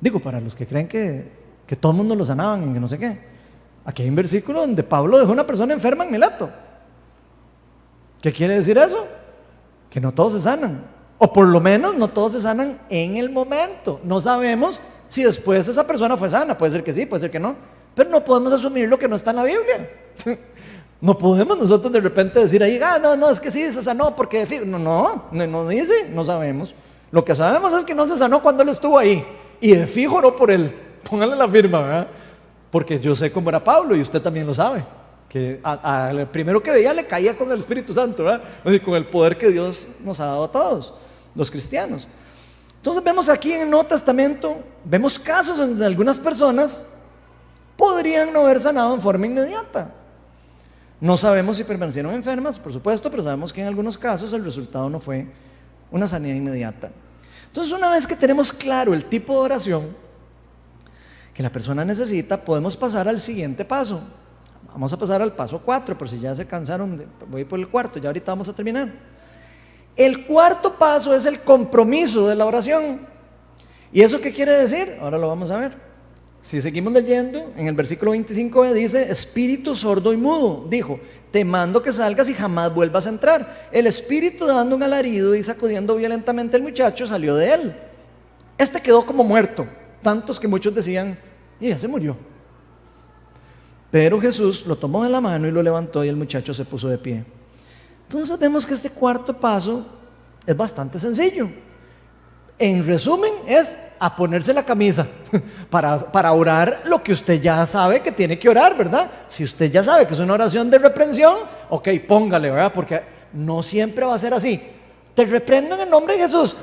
Digo, para los que creen que todo el mundo lo sanaban y que no sé qué. Aquí hay un versículo donde Pablo dejó una persona enferma en Mileto. ¿Qué quiere decir eso? Que no todos se sanan, o por lo menos no todos se sanan en el momento. No sabemos si después esa persona fue sana. Puede ser que sí, puede ser que no, pero no podemos asumir lo que no está en la Biblia. No podemos nosotros de repente decir ahí: no, es que sí se sanó porque no dice, no sabemos. Lo que sabemos es que no se sanó cuando él estuvo ahí, y de fijo oró por él. Póngale la firma, ¿verdad? Porque yo sé cómo era Pablo, y usted también lo sabe, que al primero que veía le caía con el Espíritu Santo, ¿verdad? Y con el poder que Dios nos ha dado a todos los cristianos. Entonces vemos aquí en el Nuevo Testamento, vemos casos en donde algunas personas podrían no haber sanado en forma inmediata. No sabemos si permanecieron enfermas, por supuesto, pero sabemos que en algunos casos el resultado no fue una sanidad inmediata. Entonces, una vez que tenemos claro el tipo de oración que la persona necesita, podemos pasar al siguiente paso. Vamos a pasar al paso 4, por si ya se cansaron, voy por el cuarto, ya ahorita vamos a terminar. El cuarto paso es el compromiso de la oración. ¿Y eso qué quiere decir? Ahora lo vamos a ver. Si seguimos leyendo, en el versículo 25 dice: espíritu sordo y mudo, dijo: te mando que salgas y jamás vuelvas a entrar. El espíritu, dando un alarido y sacudiendo violentamente al muchacho, salió de él. Este quedó como muerto, tantos que muchos decían: y ya se murió. Pero Jesús lo tomó de la mano y lo levantó, y el muchacho se puso de pie. Entonces vemos que este cuarto paso es bastante sencillo. En resumen, es a ponerse la camisa para orar lo que usted ya sabe que tiene que orar, ¿verdad? Si usted ya sabe que es una oración de reprensión, ok, póngale, ¿verdad? Porque no siempre va a ser así: te reprendo en el nombre de Jesús,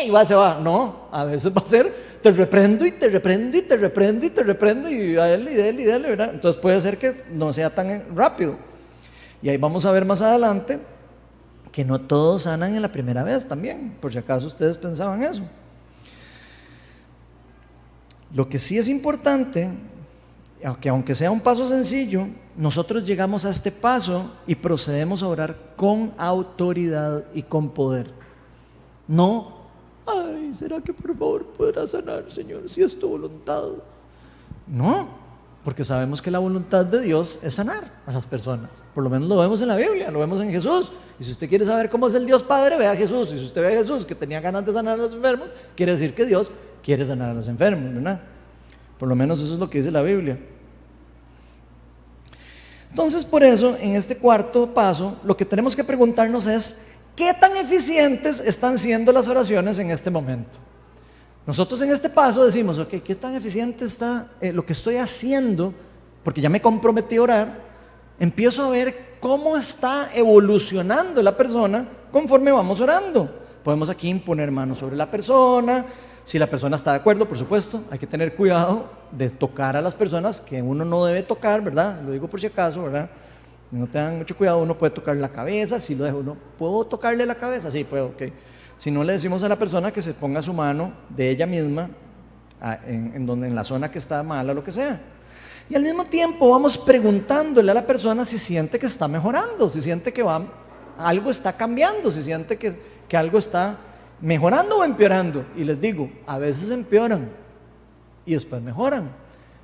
y se va. No, a veces va a ser: te reprendo y te reprendo y te reprendo y te reprendo, y dale, ¿verdad? Entonces puede ser que no sea tan rápido. Y ahí vamos a ver más adelante que no todos sanan en la primera vez también, por si acaso ustedes pensaban eso. Lo que sí es importante, que aunque sea un paso sencillo, nosotros llegamos a este paso y procedemos a orar con autoridad y con poder. No: ay, ¿será que por favor podrá sanar, Señor, si es tu voluntad? No, porque sabemos que la voluntad de Dios es sanar a las personas. Por lo menos lo vemos en la Biblia, lo vemos en Jesús. Y si usted quiere saber cómo es el Dios Padre, vea a Jesús. Y si usted ve a Jesús que tenía ganas de sanar a los enfermos, quiere decir que Dios quiere sanar a los enfermos, ¿verdad? Por lo menos eso es lo que dice la Biblia. Entonces, por eso, en este cuarto paso, lo que tenemos que preguntarnos es: ¿qué tan eficientes están siendo las oraciones en este momento? Nosotros en este paso decimos: ok, ¿qué tan eficiente está lo que estoy haciendo? Porque ya me comprometí a orar. Empiezo a ver cómo está evolucionando la persona conforme vamos orando. Podemos aquí imponer manos sobre la persona. Si la persona está de acuerdo, por supuesto, hay que tener cuidado de tocar a las personas que uno no debe tocar, ¿verdad? Lo digo por si acaso, ¿verdad? No tengan mucho cuidado, uno puede tocar la cabeza, si lo dejo uno, ¿puedo tocarle la cabeza? Sí, puedo, ok. Si no, le decimos a la persona que se ponga su mano de ella misma en la zona que está mala, lo que sea. Y al mismo tiempo vamos preguntándole a la persona si siente que está mejorando, si siente que algo está cambiando, si siente que algo está mejorando o empeorando. Y les digo, a veces empeoran y después mejoran.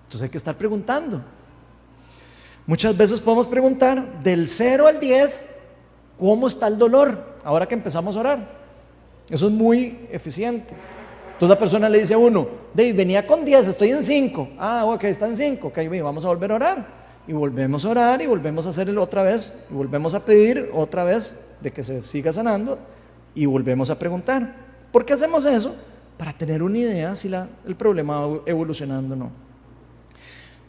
Entonces hay que estar preguntando. Muchas veces podemos preguntar del 0 al 10, ¿cómo está el dolor? Ahora que empezamos a orar. Eso es muy eficiente. Entonces la persona le dice a uno, David, venía con 10, estoy en 5. Ah, ok, está en 5. Ok, vamos a volver a orar. Y volvemos a orar y volvemos a hacerlo otra vez. Y volvemos a pedir otra vez de que se siga sanando. Y volvemos a preguntar. ¿Por qué hacemos eso? Para tener una idea si el problema va evolucionando o no.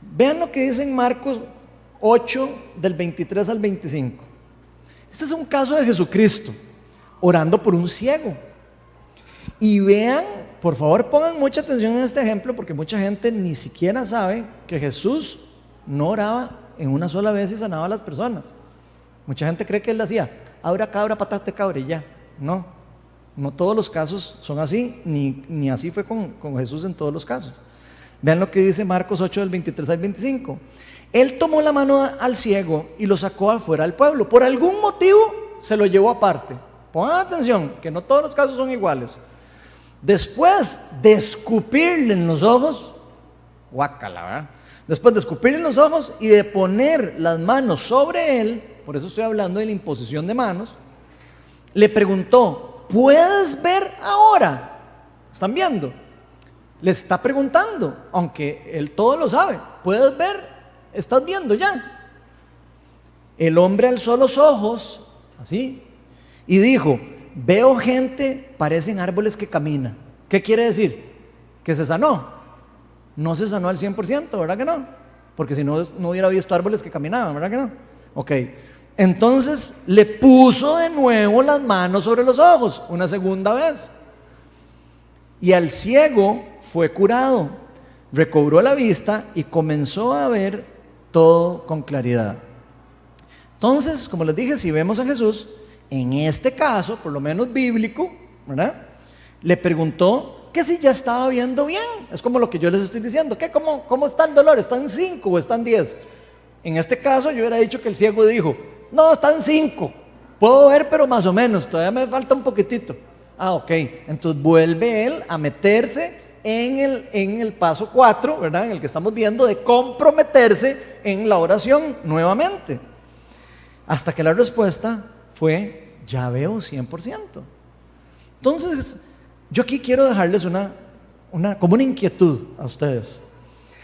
Vean lo que dice en Marcos 8, del 23 al 25. Este es un caso de Jesucristo orando por un ciego. Y vean, por favor pongan mucha atención en este ejemplo, porque mucha gente ni siquiera sabe que Jesús no oraba en una sola vez y sanaba a las personas. Mucha gente cree que él decía, abra cabra, pataste cabra y ya. No, no todos los casos son así, ni así fue con Jesús en todos los casos. Vean lo que dice Marcos 8 del 23 al 25. Él tomó la mano al ciego y lo sacó afuera del pueblo. Por algún motivo se lo llevó aparte. Pongan atención, que no todos los casos son iguales. Después de escupirle en los ojos, guácala, ¿verdad? Después de escupirle en los ojos y de poner las manos sobre él, por eso estoy hablando de la imposición de manos, le preguntó, ¿puedes ver ahora? ¿Están viendo? Le está preguntando, aunque él todo lo sabe, ¿puedes ver? ¿Estás viendo ya? El hombre alzó los ojos, así, y dijo, veo gente, parecen árboles que caminan. ¿Qué quiere decir? Que se sanó. No se sanó al 100%, ¿verdad que no? Porque si no, no hubiera visto árboles que caminaban, ¿verdad que no? Ok, entonces le puso de nuevo las manos sobre los ojos, una segunda vez. Y al ciego fue curado, recobró la vista y comenzó a ver todo con claridad. Entonces, como les dije, si vemos a Jesús, en este caso, por lo menos bíblico, ¿verdad? Le preguntó que si ya estaba viendo bien. Es como lo que yo les estoy diciendo. ¿Qué? ¿Cómo está el dolor? ¿Está en 5 o está en 10? En este caso yo hubiera dicho que el ciego dijo, no, está en 5. Puedo ver, pero más o menos, todavía me falta un poquitito. Ah, ok. Entonces vuelve él a meterse en el paso 4, ¿verdad? En el que estamos viendo de comprometerse en la oración nuevamente. Hasta que la respuesta fue, ya veo 100%. Entonces, yo aquí quiero dejarles como una inquietud a ustedes.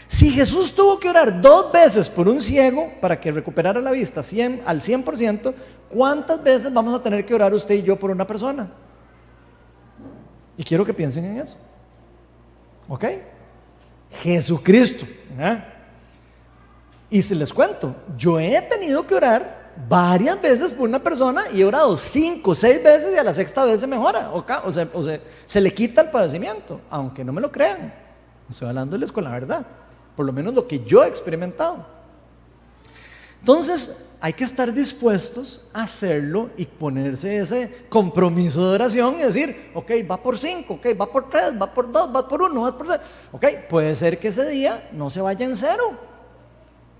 Si Jesús tuvo que orar 2 veces por un ciego para que recuperara la vista al 100%, ¿cuántas veces vamos a tener que orar usted y yo por una persona? Y quiero que piensen en eso. ¿Ok? Jesucristo. ¿Eh? Y si les cuento, yo he tenido que orar varias veces por una persona y he orado 5, 6 veces y a la 6ª vez se mejora o se le quita el padecimiento, aunque no me lo crean. Estoy hablándoles con la verdad, por lo menos lo que yo he experimentado. Entonces hay que estar dispuestos a hacerlo y ponerse ese compromiso de oración y decir, ok, va por 5, ok, va por 3, va por 2, va por 1, va por 3. Ok, puede ser que ese día no se vaya en 0.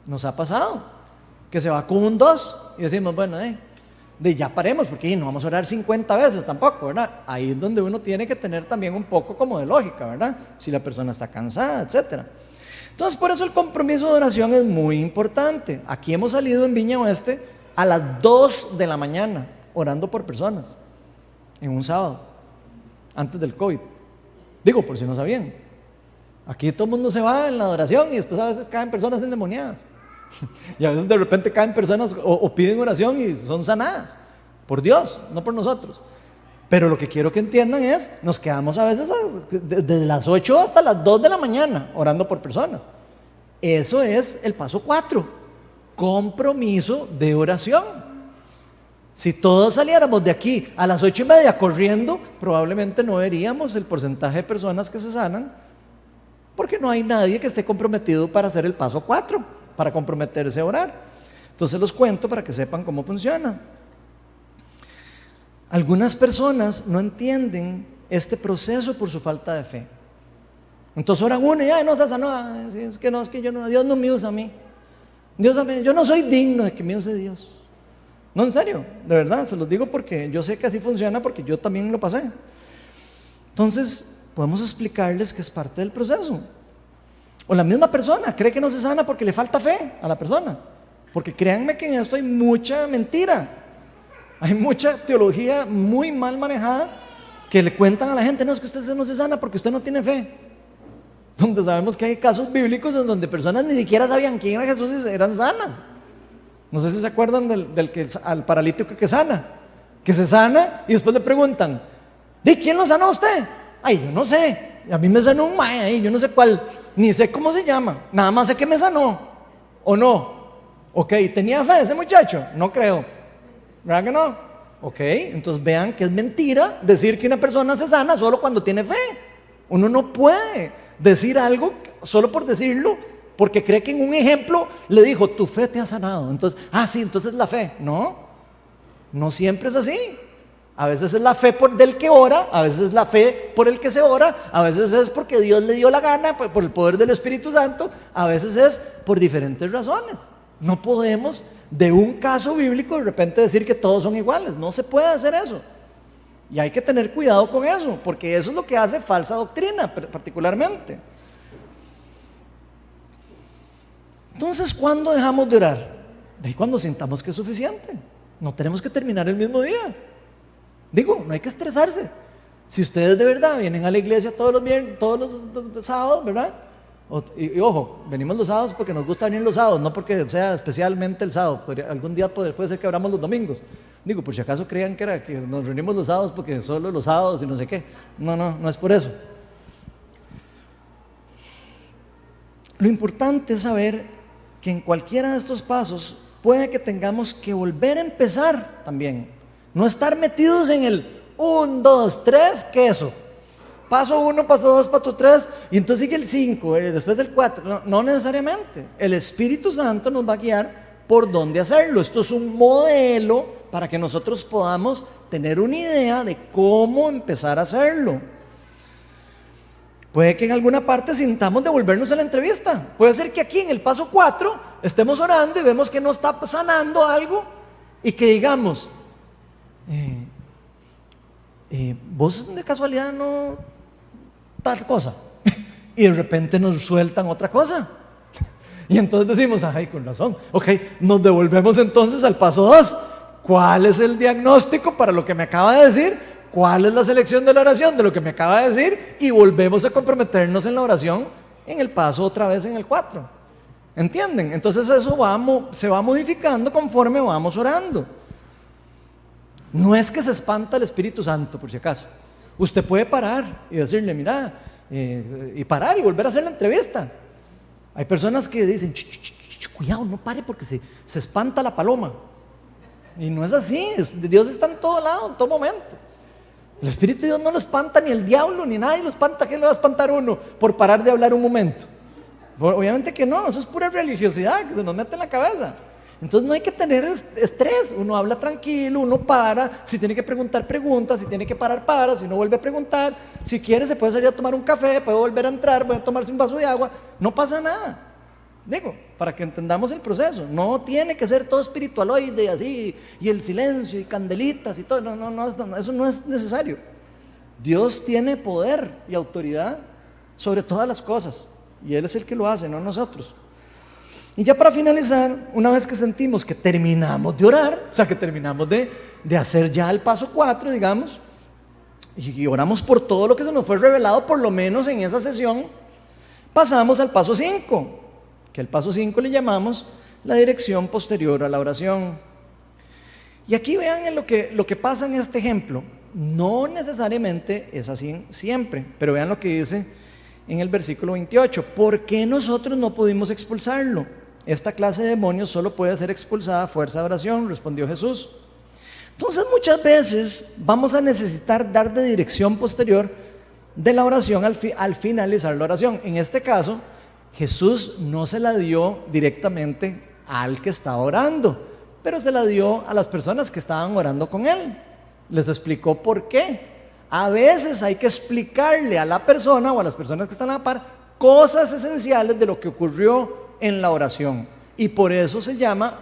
Nos ha pasado que se va con un 2 y decimos, bueno, ya paremos porque no vamos a orar 50 veces tampoco, ¿verdad? Ahí es donde uno tiene que tener también un poco como de lógica, ¿verdad? Si la persona está cansada, etcétera. Entonces, por eso el compromiso de oración es muy importante. Aquí hemos salido en Viña Oeste a las 2 de la mañana orando por personas en un sábado, antes del COVID. Digo, por si no sabían. Aquí todo el mundo se va en la adoración y después a veces caen personas endemoniadas. Y a veces de repente caen personas o piden oración y son sanadas por Dios, no por nosotros. Pero lo que quiero que entiendan es, nos quedamos a veces desde las 8 hasta las 2 de la mañana orando por personas. Eso es el paso 4, compromiso de oración. Si todos saliéramos de aquí a las 8:30 corriendo, probablemente no veríamos el porcentaje de personas que se sanan, porque no hay nadie que esté comprometido para hacer el paso 4, para comprometerse a orar. Entonces los cuento para que sepan cómo funciona. Algunas personas no entienden este proceso por su falta de fe. Entonces oran uno y ay, no se sanó, es que Dios no me usa a mí. Yo no soy digno de que me use Dios. No, en serio, de verdad, se los digo porque yo sé que así funciona, porque yo también lo pasé. Entonces, podemos explicarles que es parte del proceso. O la misma persona cree que no se sana porque le falta fe a la persona. Porque créanme que en esto hay mucha mentira. Hay mucha teología muy mal manejada que le cuentan a la gente, no, es que usted no se sana porque usted no tiene fe. Donde sabemos que hay casos bíblicos en donde personas ni siquiera sabían quién era Jesús y eran sanas. No sé si se acuerdan al paralítico que se sana y después le preguntan, ¿de quién lo sanó usted? Ay, yo no sé, a mí me sanó un mae ahí, yo no sé cuál, ni sé cómo se llama, nada más sé que me sanó, ¿o no? Ok, ¿tenía fe ese muchacho? No creo, ¿verdad que no? Ok, entonces vean que es mentira decir que una persona se sana solo cuando tiene fe. Uno no puede decir algo solo por decirlo, porque cree que en un ejemplo le dijo, tu fe te ha sanado. Entonces, sí, entonces la fe. No siempre es así. A veces es la fe del que ora, a veces es la fe por el que se ora, a veces es porque Dios le dio la gana, por el poder del Espíritu Santo, a veces es por diferentes razones. No podemos de un caso bíblico de repente decir que todos son iguales. No se puede hacer eso. Y hay que tener cuidado con eso, porque eso es lo que hace falsa doctrina, particularmente. Entonces, ¿cuándo dejamos de orar? De ahí cuando sintamos que es suficiente. No tenemos que terminar el mismo día. Digo, no hay que estresarse. Si ustedes de verdad vienen a la iglesia todos los sábados, ¿verdad? Y ojo, venimos los sábados porque nos gusta venir los sábados, no porque sea especialmente el sábado. Algún día puede ser que abramos los domingos. Digo, por si acaso creían que nos reunimos los sábados porque solo los sábados y no sé qué. No es por eso. Lo importante es saber que en cualquiera de estos pasos puede que tengamos que volver a empezar también. No estar metidos en el 1, 2, 3, queso. Paso 1, paso 2, paso 3, y entonces sigue el 5, después del 4. No necesariamente. El Espíritu Santo nos va a guiar por dónde hacerlo. Esto es un modelo para que nosotros podamos tener una idea de cómo empezar a hacerlo. Puede que en alguna parte sintamos devolvernos a la entrevista. Puede ser que aquí en el paso 4 estemos orando y vemos que no está sanando algo y que digamos, vos de casualidad no tal cosa. Y de repente nos sueltan otra cosa. Y entonces decimos, ay, con razón. Ok, nos devolvemos entonces al paso 2. ¿Cuál es el diagnóstico para lo que me acaba de decir? ¿Cuál es la selección de la oración de lo que me acaba de decir? Y volvemos a comprometernos en la oración en el paso otra vez en el 4. ¿Entienden? Entonces eso se va modificando conforme vamos orando. No es que se espanta el Espíritu Santo, por si acaso. Usted puede parar y decirle, mira, y parar y volver a hacer la entrevista. Hay personas que dicen, cuidado, no pare porque se espanta la paloma. Y no es así, Dios está en todo lado, en todo momento. El Espíritu de Dios no lo espanta ni el diablo, ni nadie lo espanta. ¿Qué le va a espantar uno por parar de hablar un momento? Obviamente que no, eso es pura religiosidad que se nos mete en la cabeza. Entonces no hay que tener estrés, uno habla tranquilo, uno para, si tiene que preguntar, pregunta, si tiene que parar, para, si no vuelve a preguntar, si quiere se puede salir a tomar un café, puede volver a entrar, puede tomarse un vaso de agua, no pasa nada. Digo, para que entendamos el proceso, no tiene que ser todo espiritualoide y así, y el silencio y candelitas y todo, no, eso no es necesario. Dios tiene poder y autoridad sobre todas las cosas, y Él es el que lo hace, no nosotros. Y ya para finalizar, una vez que sentimos que terminamos de orar, o sea que terminamos de hacer ya el paso 4, digamos, y oramos por todo lo que se nos fue revelado, por lo menos en esa sesión, pasamos al paso 5, que el paso 5 le llamamos la dirección posterior a la oración. Y aquí vean lo que pasa en este ejemplo. No necesariamente es así siempre, pero vean lo que dice en el versículo 28. ¿Por qué nosotros no pudimos expulsarlo? Esta clase de demonios solo puede ser expulsada a fuerza de oración, respondió Jesús. Entonces muchas veces vamos a necesitar dar de dirección posterior de la oración al finalizar la oración. En este caso, Jesús no se la dio directamente al que estaba orando, pero se la dio a las personas que estaban orando con él. Les explicó por qué. A veces hay que explicarle a la persona o a las personas que están a la par cosas esenciales de lo que ocurrió en la oración. Y por eso se llama,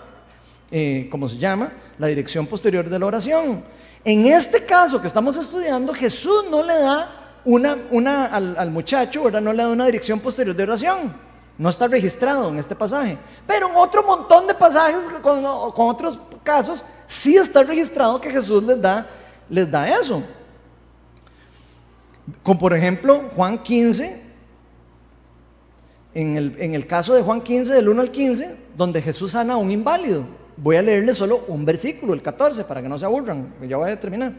¿cómo se llama? La dirección posterior de la oración. En este caso que estamos estudiando, Jesús no le da al muchacho, ¿verdad? No le da una dirección posterior de oración. No está registrado en este pasaje. Pero en otro montón de pasajes, con otros casos, sí está registrado que Jesús les da eso. Como por ejemplo, Juan 15, en el caso de Juan 15, del 1 al 15, donde Jesús sana a un inválido. Voy a leerles solo un versículo, el 14, para que no se aburran, ya voy a terminar.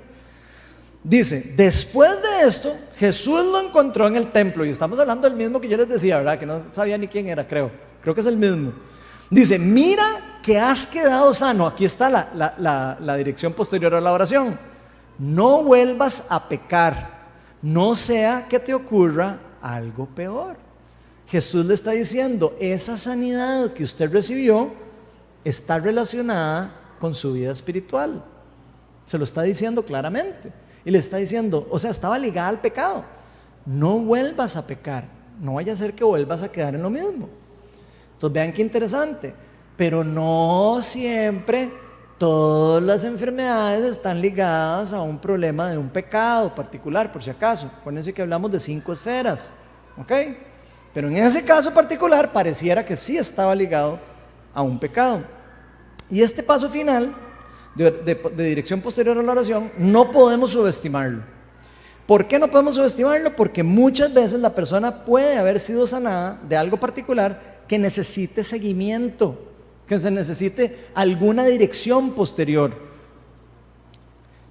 Dice: después de esto, Jesús lo encontró en el templo, y estamos hablando del mismo que yo les decía, ¿verdad? Que no sabía ni quién era, creo que es el mismo. Dice: mira que has quedado sano. Aquí está la dirección posterior a la oración. No vuelvas a pecar, no sea que te ocurra algo peor. Jesús le está diciendo, esa sanidad que usted recibió está relacionada con su vida espiritual. Se lo está diciendo claramente. Y le está diciendo, o sea, estaba ligada al pecado. No vuelvas a pecar, no vaya a ser que vuelvas a quedar en lo mismo. Entonces vean qué interesante. Pero no siempre todas las enfermedades están ligadas a un problema de un pecado particular, por si acaso. Acuérdense que hablamos de 5 esferas, ¿ok? Pero en ese caso particular pareciera que sí estaba ligado a un pecado. Y este paso final de dirección posterior a la oración no podemos subestimarlo. ¿Por qué no podemos subestimarlo? Porque muchas veces la persona puede haber sido sanada de algo particular que necesite seguimiento, que se necesite alguna dirección posterior,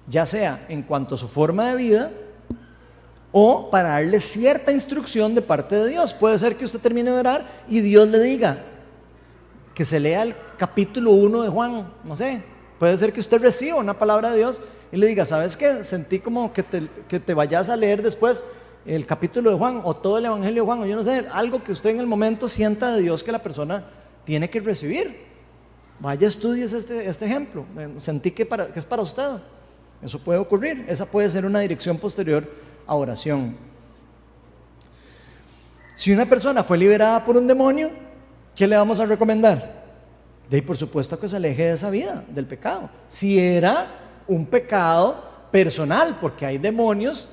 ya sea en cuanto a su forma de vida o para darle cierta instrucción de parte de Dios. Puede ser que usted termine de orar y Dios le diga que se lea el capítulo 1 de Juan, no sé. Puede ser que usted reciba una palabra de Dios y le diga, ¿sabes qué? Sentí como que te vayas a leer después el capítulo de Juan o todo el evangelio de Juan, o yo no sé, algo que usted en el momento sienta de Dios que la persona tiene que recibir. Vaya, estudies este ejemplo. Sentí que es para usted. Eso puede ocurrir. Esa puede ser una dirección posterior a oración. Si una persona fue liberada por un demonio, ¿qué le vamos a recomendar? De ahí, por supuesto, que se aleje de esa vida, del pecado. Si era un pecado personal, porque hay demonios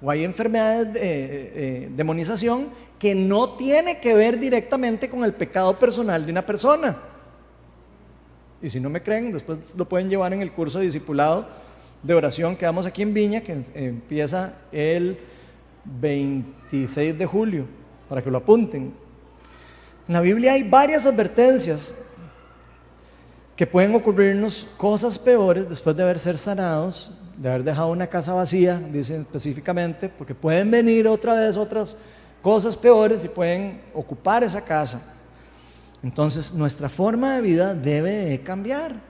o hay enfermedades de demonización que no tiene que ver directamente con el pecado personal de una persona. Y si no me creen, después lo pueden llevar en el curso de discipulado de oración que damos aquí en Viña, que empieza el 26 de julio, para que lo apunten. En la Biblia hay varias advertencias que pueden ocurrirnos cosas peores después de haber sido sanados, de haber dejado una casa vacía, dice específicamente, porque pueden venir otra vez otras cosas peores y pueden ocupar esa casa. Entonces nuestra forma de vida debe de cambiar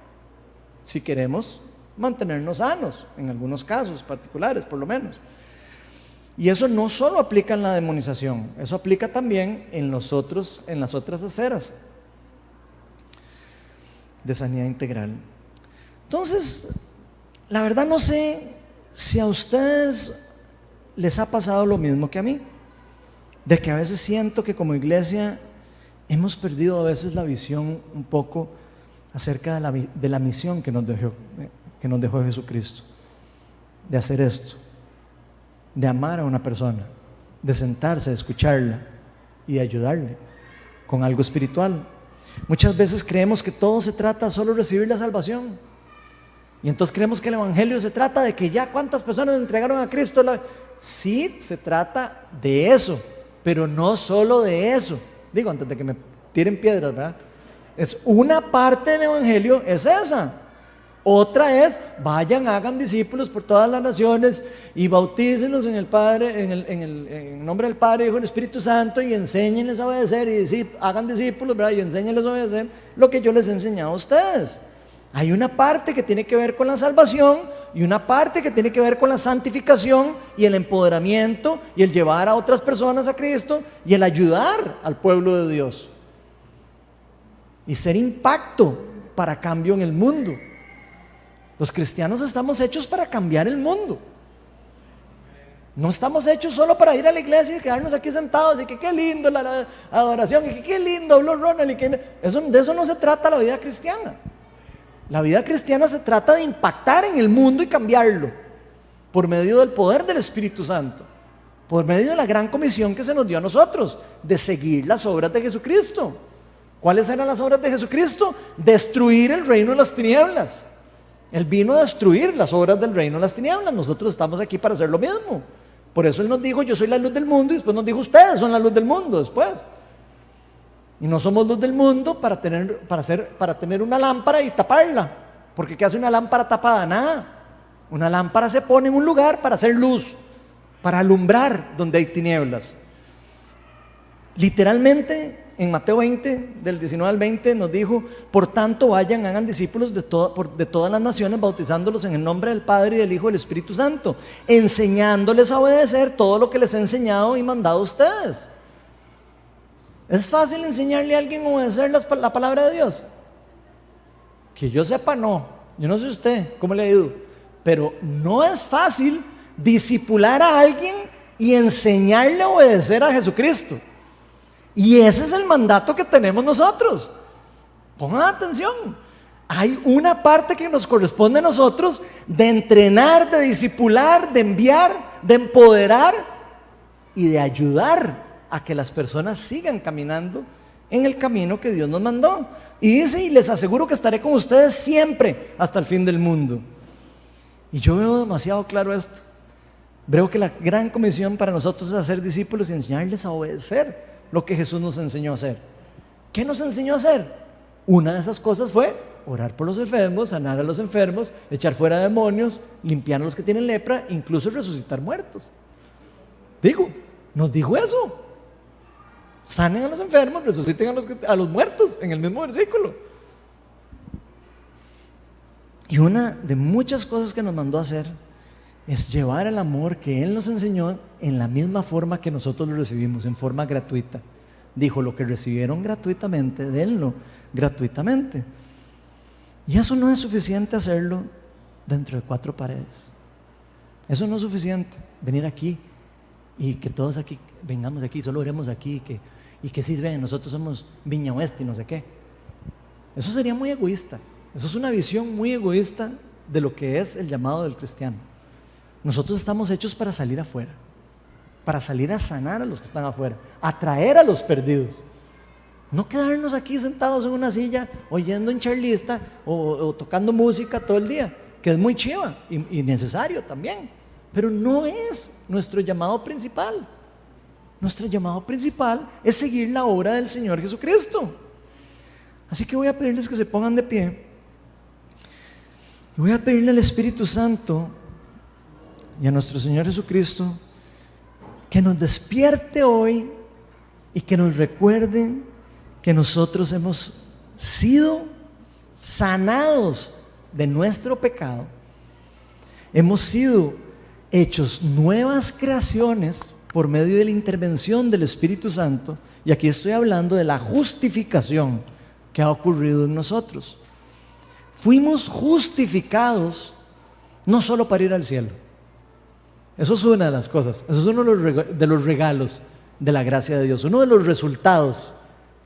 si queremos mantenernos sanos, en algunos casos particulares por lo menos. Y eso no solo aplica en la demonización, eso aplica también en las otras esferas de sanidad integral. Entonces, la verdad no sé si a ustedes les ha pasado lo mismo que a mí, de que a veces siento que como iglesia hemos perdido a veces la visión un poco acerca de la misión que nos dejó Jesucristo, de hacer esto, de amar a una persona, de sentarse, de escucharla y de ayudarle con algo espiritual. Muchas veces creemos que todo se trata solo de recibir la salvación, y entonces creemos que el evangelio se trata de que ya cuántas personas entregaron a Cristo. Sí, se trata de eso, pero no solo de eso. Digo, antes de que me tiren piedras, ¿verdad? Es una parte del evangelio, es esa. Otra es, vayan, hagan discípulos por todas las naciones y bautícenlos en el nombre del Padre, Hijo y del Espíritu Santo, y enséñenles a obedecer, y hagan discípulos, ¿verdad? Y enséñenles a obedecer lo que yo les he enseñado a ustedes. Hay una parte que tiene que ver con la salvación y una parte que tiene que ver con la santificación y el empoderamiento y el llevar a otras personas a Cristo y el ayudar al pueblo de Dios. y ser impacto para cambio en el mundo. Los cristianos estamos hechos para cambiar el mundo. No estamos hechos solo para ir a la iglesia y quedarnos aquí sentados y que qué lindo la adoración y que qué lindo habló Ronald y que de eso no se trata la vida cristiana. La vida cristiana se trata de impactar en el mundo y cambiarlo por medio del poder del Espíritu Santo, por medio de la gran comisión que se nos dio a nosotros de seguir las obras de Jesucristo. ¿Cuáles eran las obras de Jesucristo? Destruir el reino de las tinieblas. Él vino a destruir las obras del reino de las tinieblas. Nosotros estamos aquí para hacer lo mismo. Por eso Él nos dijo, yo soy la luz del mundo, y después nos dijo, ustedes son la luz del mundo después. Y no somos luz del mundo para tener una lámpara y taparla. Porque ¿qué hace una lámpara tapada? Nada. Una lámpara se pone en un lugar para hacer luz, para alumbrar donde hay tinieblas. Literalmente, en Mateo 20, del 19 al 20, nos dijo, por tanto vayan, hagan discípulos de todas las naciones, bautizándolos en el nombre del Padre y del Hijo y del Espíritu Santo, enseñándoles a obedecer todo lo que les he enseñado y mandado a ustedes. ¿Es fácil enseñarle a alguien a obedecer la palabra de Dios? Que yo sepa, no. Yo no sé usted cómo le ha ido, pero no es fácil discipular a alguien y enseñarle a obedecer a Jesucristo. Y ese es el mandato que tenemos nosotros. Pongan atención. Hay una parte que nos corresponde a nosotros de entrenar, de discipular, de enviar, de empoderar y de ayudar a que las personas sigan caminando en el camino que Dios nos mandó. Y dice, y les aseguro que estaré con ustedes siempre hasta el fin del mundo. Y yo veo demasiado claro esto. Veo que la gran comisión para nosotros es hacer discípulos y enseñarles a obedecer lo que Jesús nos enseñó a hacer. ¿Qué nos enseñó a hacer? Una de esas cosas fue orar por los enfermos, sanar a los enfermos, echar fuera demonios, limpiar a los que tienen lepra, incluso resucitar muertos. Nos dijo eso. Sanen a los enfermos, resuciten a los muertos, en el mismo versículo. Y una de muchas cosas que nos mandó a hacer es llevar el amor que Él nos enseñó en la misma forma que nosotros lo recibimos, en forma gratuita. Dijo, lo que recibieron gratuitamente, denlo gratuitamente. Y eso no es suficiente hacerlo dentro de 4 paredes. Eso no es suficiente, venir aquí y que todos aquí vengamos aquí, solo oremos aquí y que sí, ven, nosotros somos Viña Oeste y no sé qué. Eso sería muy egoísta. Eso es una visión muy egoísta de lo que es el llamado del cristiano. Nosotros estamos hechos para salir afuera, para salir a sanar a los que están afuera, a traer a los perdidos. No quedarnos aquí sentados en una silla oyendo un charlista o tocando música todo el día, que es muy chiva y necesario también, pero no es nuestro llamado principal. Nuestro llamado principal es seguir la obra del Señor Jesucristo. Así que voy a pedirles que se pongan de pie. Voy a pedirle al Espíritu Santo y a nuestro Señor Jesucristo que nos despierte hoy y que nos recuerde que nosotros hemos sido sanados de nuestro pecado, hemos sido hechos nuevas creaciones por medio de la intervención del Espíritu Santo, y aquí estoy hablando de la justificación que ha ocurrido en nosotros. Fuimos justificados no solo para ir al cielo. Eso es una de las cosas, eso es uno de los regalos de la gracia de Dios, uno de los resultados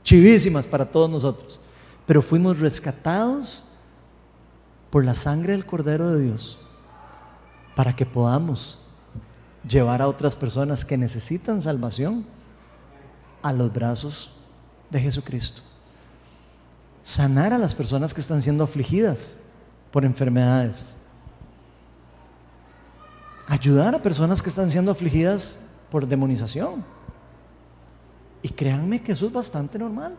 chivísimas para todos nosotros. Pero fuimos rescatados por la sangre del Cordero de Dios para que podamos llevar a otras personas que necesitan salvación a los brazos de Jesucristo. Sanar a las personas que están siendo afligidas por enfermedades. Ayudar a personas que están siendo afligidas por demonización. Y créanme que eso es bastante normal.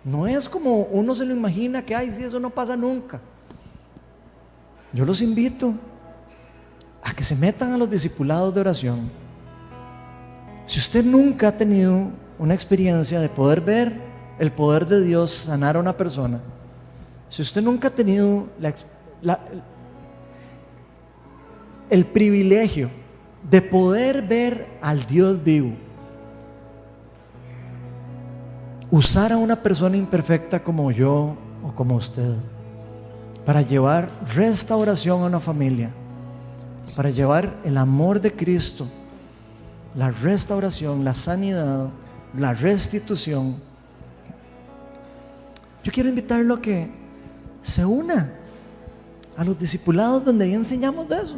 No es como uno se lo imagina, que ay, sí, eso no pasa nunca. Yo los invito a que se metan a los discipulados de oración. Si usted nunca ha tenido una experiencia de poder ver el poder de Dios sanar a una persona, si usted nunca ha tenido el privilegio de poder ver al Dios vivo, usar a una persona imperfecta como yo o como usted para llevar restauración a una familia, para llevar el amor de Cristo, la restauración, la sanidad, la restitución. Yo quiero invitarlo a que se una a los discipulados donde ahí enseñamos de eso,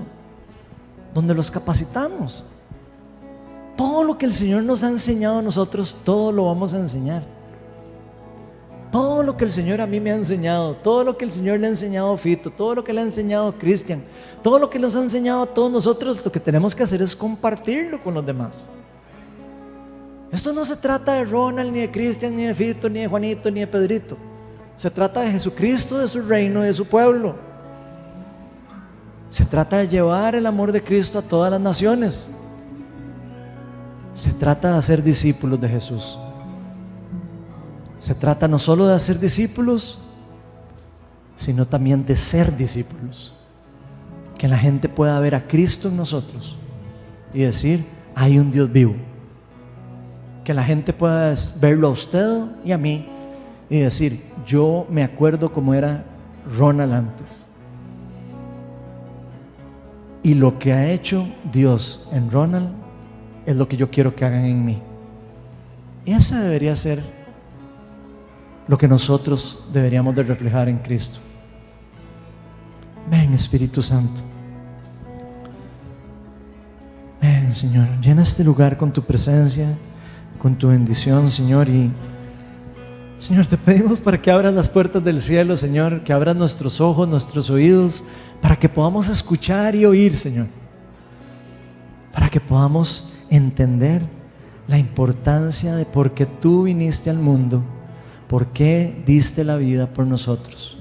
donde los capacitamos. Todo lo que el Señor nos ha enseñado a nosotros, todo lo vamos a enseñar. Todo lo que el Señor a mí me ha enseñado, todo lo que el Señor le ha enseñado a Fito, todo lo que le ha enseñado a Cristian, todo lo que nos ha enseñado a todos nosotros, lo que tenemos que hacer es compartirlo con los demás. Esto no se trata de Ronald, ni de Cristian, ni de Fito, ni de Juanito, ni de Pedrito. Se trata de Jesucristo, de su reino, de su pueblo. Se trata de llevar el amor de Cristo a todas las naciones. Se trata de hacer discípulos de Jesús. Se trata no solo de hacer discípulos, sino también de ser discípulos. Que la gente pueda ver a Cristo en nosotros y decir: hay un Dios vivo. Que la gente pueda verlo a usted y a mí y decir: yo me acuerdo cómo era Ronald antes. Y lo que ha hecho Dios en Ronald es lo que yo quiero que hagan en mí. Ese debería ser lo que nosotros deberíamos de reflejar en Cristo. Ven, Espíritu Santo. Ven, Señor, llena este lugar con tu presencia, con tu bendición, Señor. Y Señor, te pedimos para que abras las puertas del cielo, Señor, que abras nuestros ojos, nuestros oídos, para que podamos escuchar y oír, Señor, para que podamos entender la importancia de por qué tú viniste al mundo, por qué diste la vida por nosotros,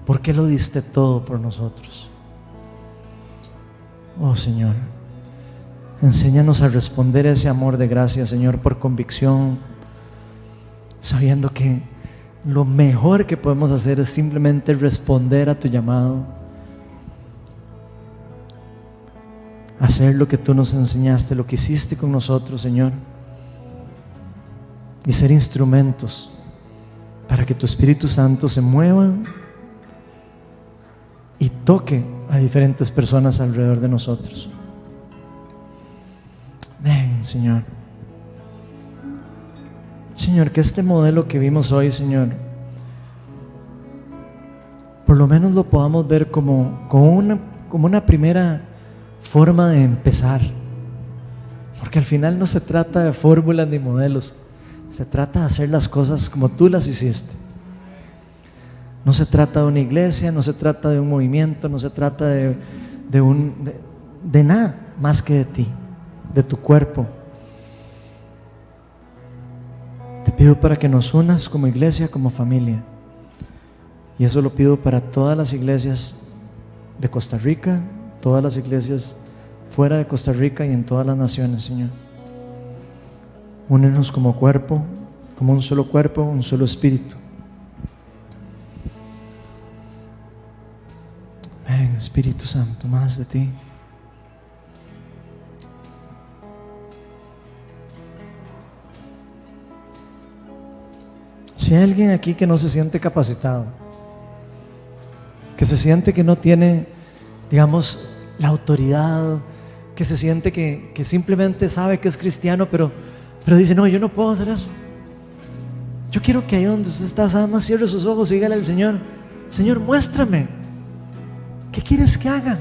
por qué lo diste todo por nosotros. Oh Señor, enséñanos a responder a ese amor de gracia, Señor, por convicción, sabiendo que lo mejor que podemos hacer es simplemente responder a tu llamado, hacer lo que tú nos enseñaste, lo que hiciste con nosotros, Señor, y ser instrumentos para que tu Espíritu Santo se mueva y toque a diferentes personas alrededor de nosotros. Ven, Señor. Señor, que este modelo que vimos hoy, Señor, por lo menos lo podamos ver como una primera forma de empezar, porque al final no se trata de fórmulas ni modelos, se trata de hacer las cosas como tú las hiciste. No se trata de una iglesia, no se trata de un movimiento, no se trata de nada más que de ti, de tu cuerpo. Te pido para que nos unas como iglesia, como familia, y eso lo pido para todas las iglesias de Costa Rica, todas las iglesias fuera de Costa Rica y en todas las naciones, Señor. Únenos como cuerpo, como un solo cuerpo, un solo espíritu. Ven, Espíritu Santo, más de ti. Si hay alguien aquí que no se siente capacitado, que se siente que no tiene, digamos, la autoridad, que se siente que simplemente sabe que es cristiano, pero dice: no, yo no puedo hacer eso. Yo quiero que ahí donde usted está, nada más cierre sus ojos y dígale al Señor: Señor, muéstrame, ¿qué quieres que haga?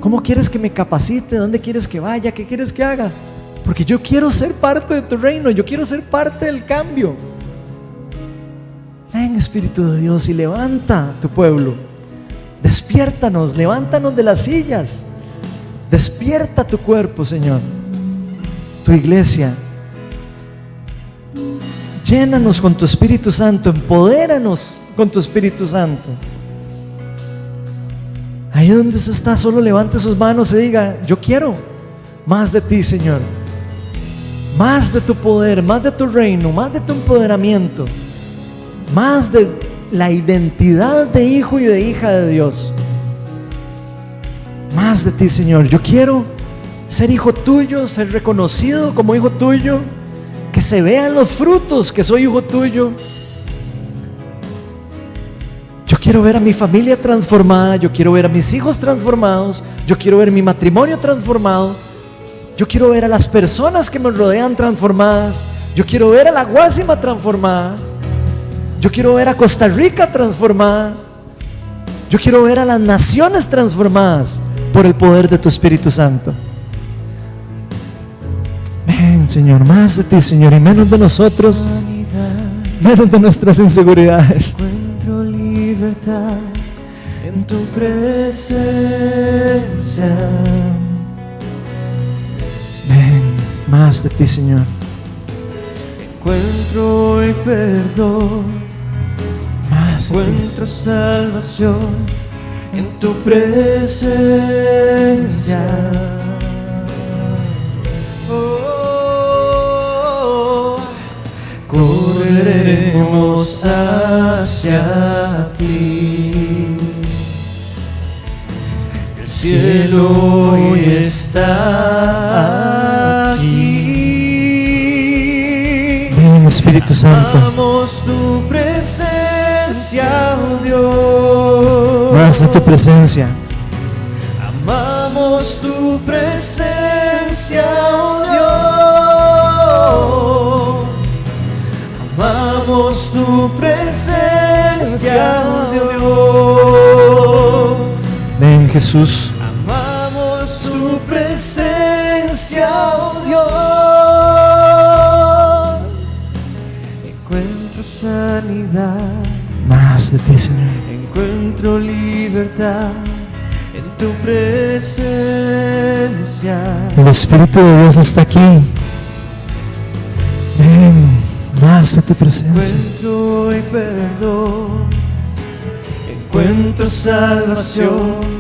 ¿Cómo quieres que me capacite? ¿Dónde quieres que vaya? ¿Qué quieres que haga? Porque yo quiero ser parte de tu reino, yo quiero ser parte del cambio. Ven, Espíritu de Dios, y levanta tu pueblo. Despiértanos, levántanos de las sillas. Despierta tu cuerpo, Señor, tu iglesia. Llénanos con tu Espíritu Santo, empodéranos con tu Espíritu Santo. Ahí donde usted está, solo levante sus manos y diga: yo quiero más de ti, Señor, más de tu poder, más de tu reino, más de tu empoderamiento, más de la identidad de hijo y de hija de Dios. Más de ti, Señor. Yo quiero ser hijo tuyo, ser reconocido como hijo tuyo, que se vean los frutos que soy hijo tuyo. Yo quiero ver a mi familia transformada, yo quiero ver a mis hijos transformados, yo quiero ver mi matrimonio transformado, yo quiero ver a las personas que me rodean transformadas, yo quiero ver a la Guásima transformada, yo quiero ver a Costa Rica transformada, yo quiero ver a las naciones transformadas por el poder de tu Espíritu Santo. Ven, Señor, más de ti, Señor, y menos de nosotros, menos de nuestras inseguridades. Encuentro libertad en tu presencia. Ven, más de ti, Señor. Encuentro hoy perdón, Más de ti, encuentro salvación en tu presencia. Oh, correremos hacia ti. El cielo hoy está aquí. ven, Espíritu Santo. Amamos tu presencia, oh Dios. Más de tu presencia. Amamos tu presencia, oh Dios. Amamos tu presencia, oh Dios. Ven, Jesús. Amamos tu presencia, oh Dios. Encuentro sanidad, Más de ti, Señor. encuentro libertad en tu presencia. El Espíritu de Dios está aquí. Ven, más de tu presencia. Encuentro hoy perdón, encuentro salvación